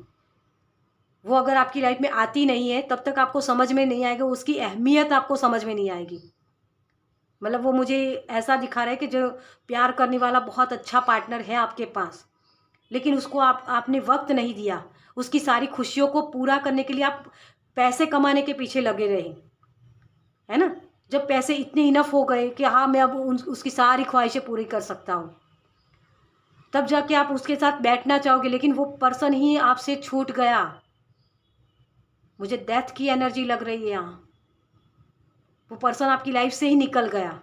वो अगर आपकी लाइफ में आती नहीं है, तब तक आपको समझ में नहीं आएगा, उसकी अहमियत आपको समझ में नहीं आएगी। मतलब वो मुझे ऐसा दिखा रहा है कि जो प्यार करने वाला बहुत अच्छा पार्टनर है आपके पास, लेकिन उसको आपने वक्त नहीं दिया। उसकी सारी खुशियों को पूरा करने के लिए आप पैसे कमाने के पीछे लगे रहे, है ना। जब पैसे इतने इनफ हो गए कि हाँ, मैं अब उसकी सारी ख्वाहिशें पूरी कर सकता हूँ, तब जाके आप उसके साथ बैठना चाहोगे, लेकिन वो पर्सन ही आपसे छूट गया। मुझे डेथ की एनर्जी लग रही है यहाँ। वो पर्सन आपकी लाइफ से ही निकल गया,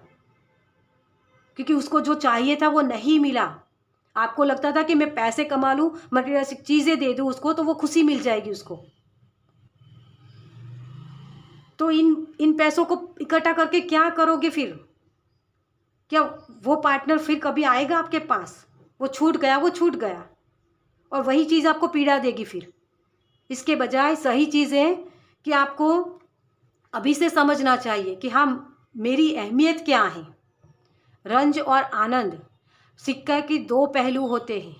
क्योंकि उसको जो चाहिए था वो नहीं मिला। आपको लगता था कि मैं पैसे कमा लूँ, मटेरियलिस्टिक चीज़ें दे दूँ उसको, तो वो खुशी मिल जाएगी उसको। तो इन पैसों को इकट्ठा करके क्या करोगे फिर? क्या वो पार्टनर फिर कभी आएगा आपके पास? वो छूट गया, वो छूट गया, और वही चीज़ आपको पीड़ा देगी फिर। इसके बजाय सही चीज़ है कि आपको अभी से समझना चाहिए कि हाँ, मेरी अहमियत क्या है। रंज और आनंद सिक्का के दो पहलू होते हैं,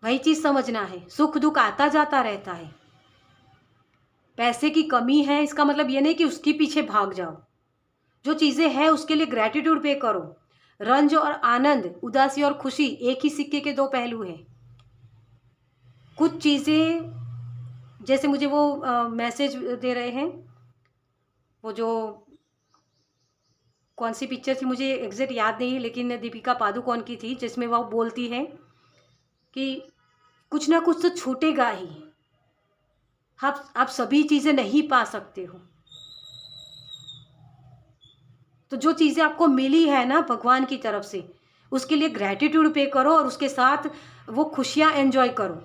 वही चीज़ समझना है। सुख दुख आता जाता रहता है। पैसे की कमी है इसका मतलब ये नहीं कि उसके पीछे भाग जाओ। जो चीज़ें हैं उसके लिए ग्रैटिट्यूड पे करो। रंज और आनंद, उदासी और खुशी एक ही सिक्के के दो पहलू हैं। कुछ चीज़ें, जैसे मुझे वो मैसेज दे रहे हैं, वो जो कौन सी पिक्चर थी मुझे एग्जैक्ट याद नहीं, लेकिन दीपिका पादुकोण की थी, जिसमें वो बोलती है कि कुछ ना कुछ तो छूटेगा ही। आप सभी चीज़ें नहीं पा सकते हो। तो जो चीज़ें आपको मिली है ना भगवान की तरफ से, उसके लिए ग्रैटिट्यूड पे करो और उसके साथ वो खुशियाँ एंजॉय करो।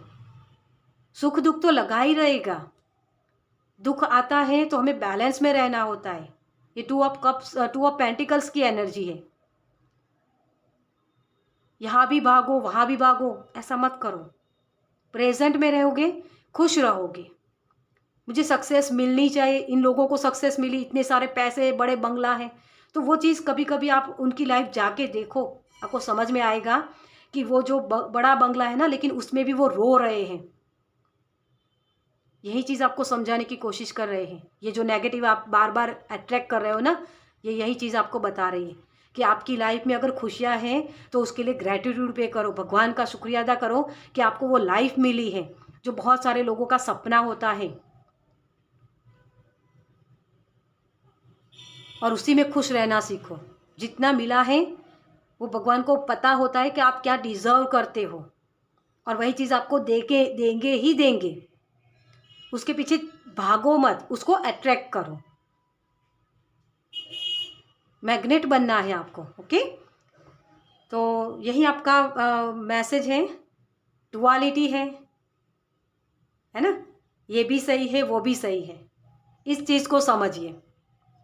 सुख दुख तो लगा ही रहेगा। दुख आता है तो हमें बैलेंस में रहना होता है। ये टू ऑफ पेंटिकल्स की एनर्जी है। यहाँ भी भागो वहाँ भी भागो, ऐसा मत करो। प्रेजेंट में रहोगे, खुश रहोगे। मुझे सक्सेस मिलनी चाहिए, इन लोगों को सक्सेस मिली, इतने सारे पैसे, बड़े बंगला है, तो वो चीज़ कभी कभी आप उनकी लाइफ जाके देखो, आपको समझ में आएगा कि वो जो बड़ा बंगला है ना, लेकिन उसमें भी वो रो रहे हैं। यही चीज़ आपको समझाने की कोशिश कर रहे हैं। ये जो नेगेटिव आप बार बार अट्रैक्ट कर रहे हो ना, ये यही चीज़ आपको बता रही है कि आपकी लाइफ में अगर खुशियाँ हैं तो उसके लिए ग्रैटिट्यूड पे करो, भगवान का शुक्रिया अदा करो कि आपको वो लाइफ मिली है जो बहुत सारे लोगों का सपना होता है, और उसी में खुश रहना सीखो। जितना मिला है वो भगवान को पता होता है कि आप क्या डिज़र्व करते हो, और वही चीज़ आपको देंगे ही देंगे। उसके पीछे भागो मत, उसको अट्रैक्ट करो। मैग्नेट बनना है आपको। ओके, तो यही आपका मैसेज है। डुअलिटी है ना, ये भी सही है वो भी सही है। इस चीज़ को समझिए,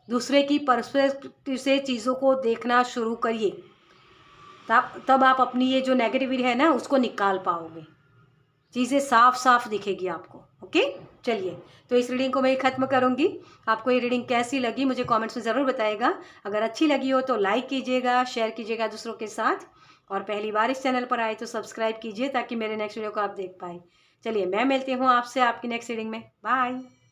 दूसरे की पर्सपेक्टिव से चीज़ों को देखना शुरू करिए, तब आप अपनी ये जो नेगेटिविटी है ना उसको निकाल पाओगे, चीज़ें साफ साफ दिखेगी आपको। ओके, चलिए, तो इस रीडिंग को मैं ख़त्म करूँगी। आपको ये रीडिंग कैसी लगी मुझे कमेंट्स में ज़रूर बताइएगा। अगर अच्छी लगी हो तो लाइक कीजिएगा, शेयर कीजिएगा दूसरों के साथ, और पहली बार इस चैनल पर आए तो सब्सक्राइब कीजिए ताकि मेरे नेक्स्ट वीडियो को आप देख पाए। चलिए, मैं मिलती हूँ आपसे आपकी नेक्स्ट रीडिंग में। बाय।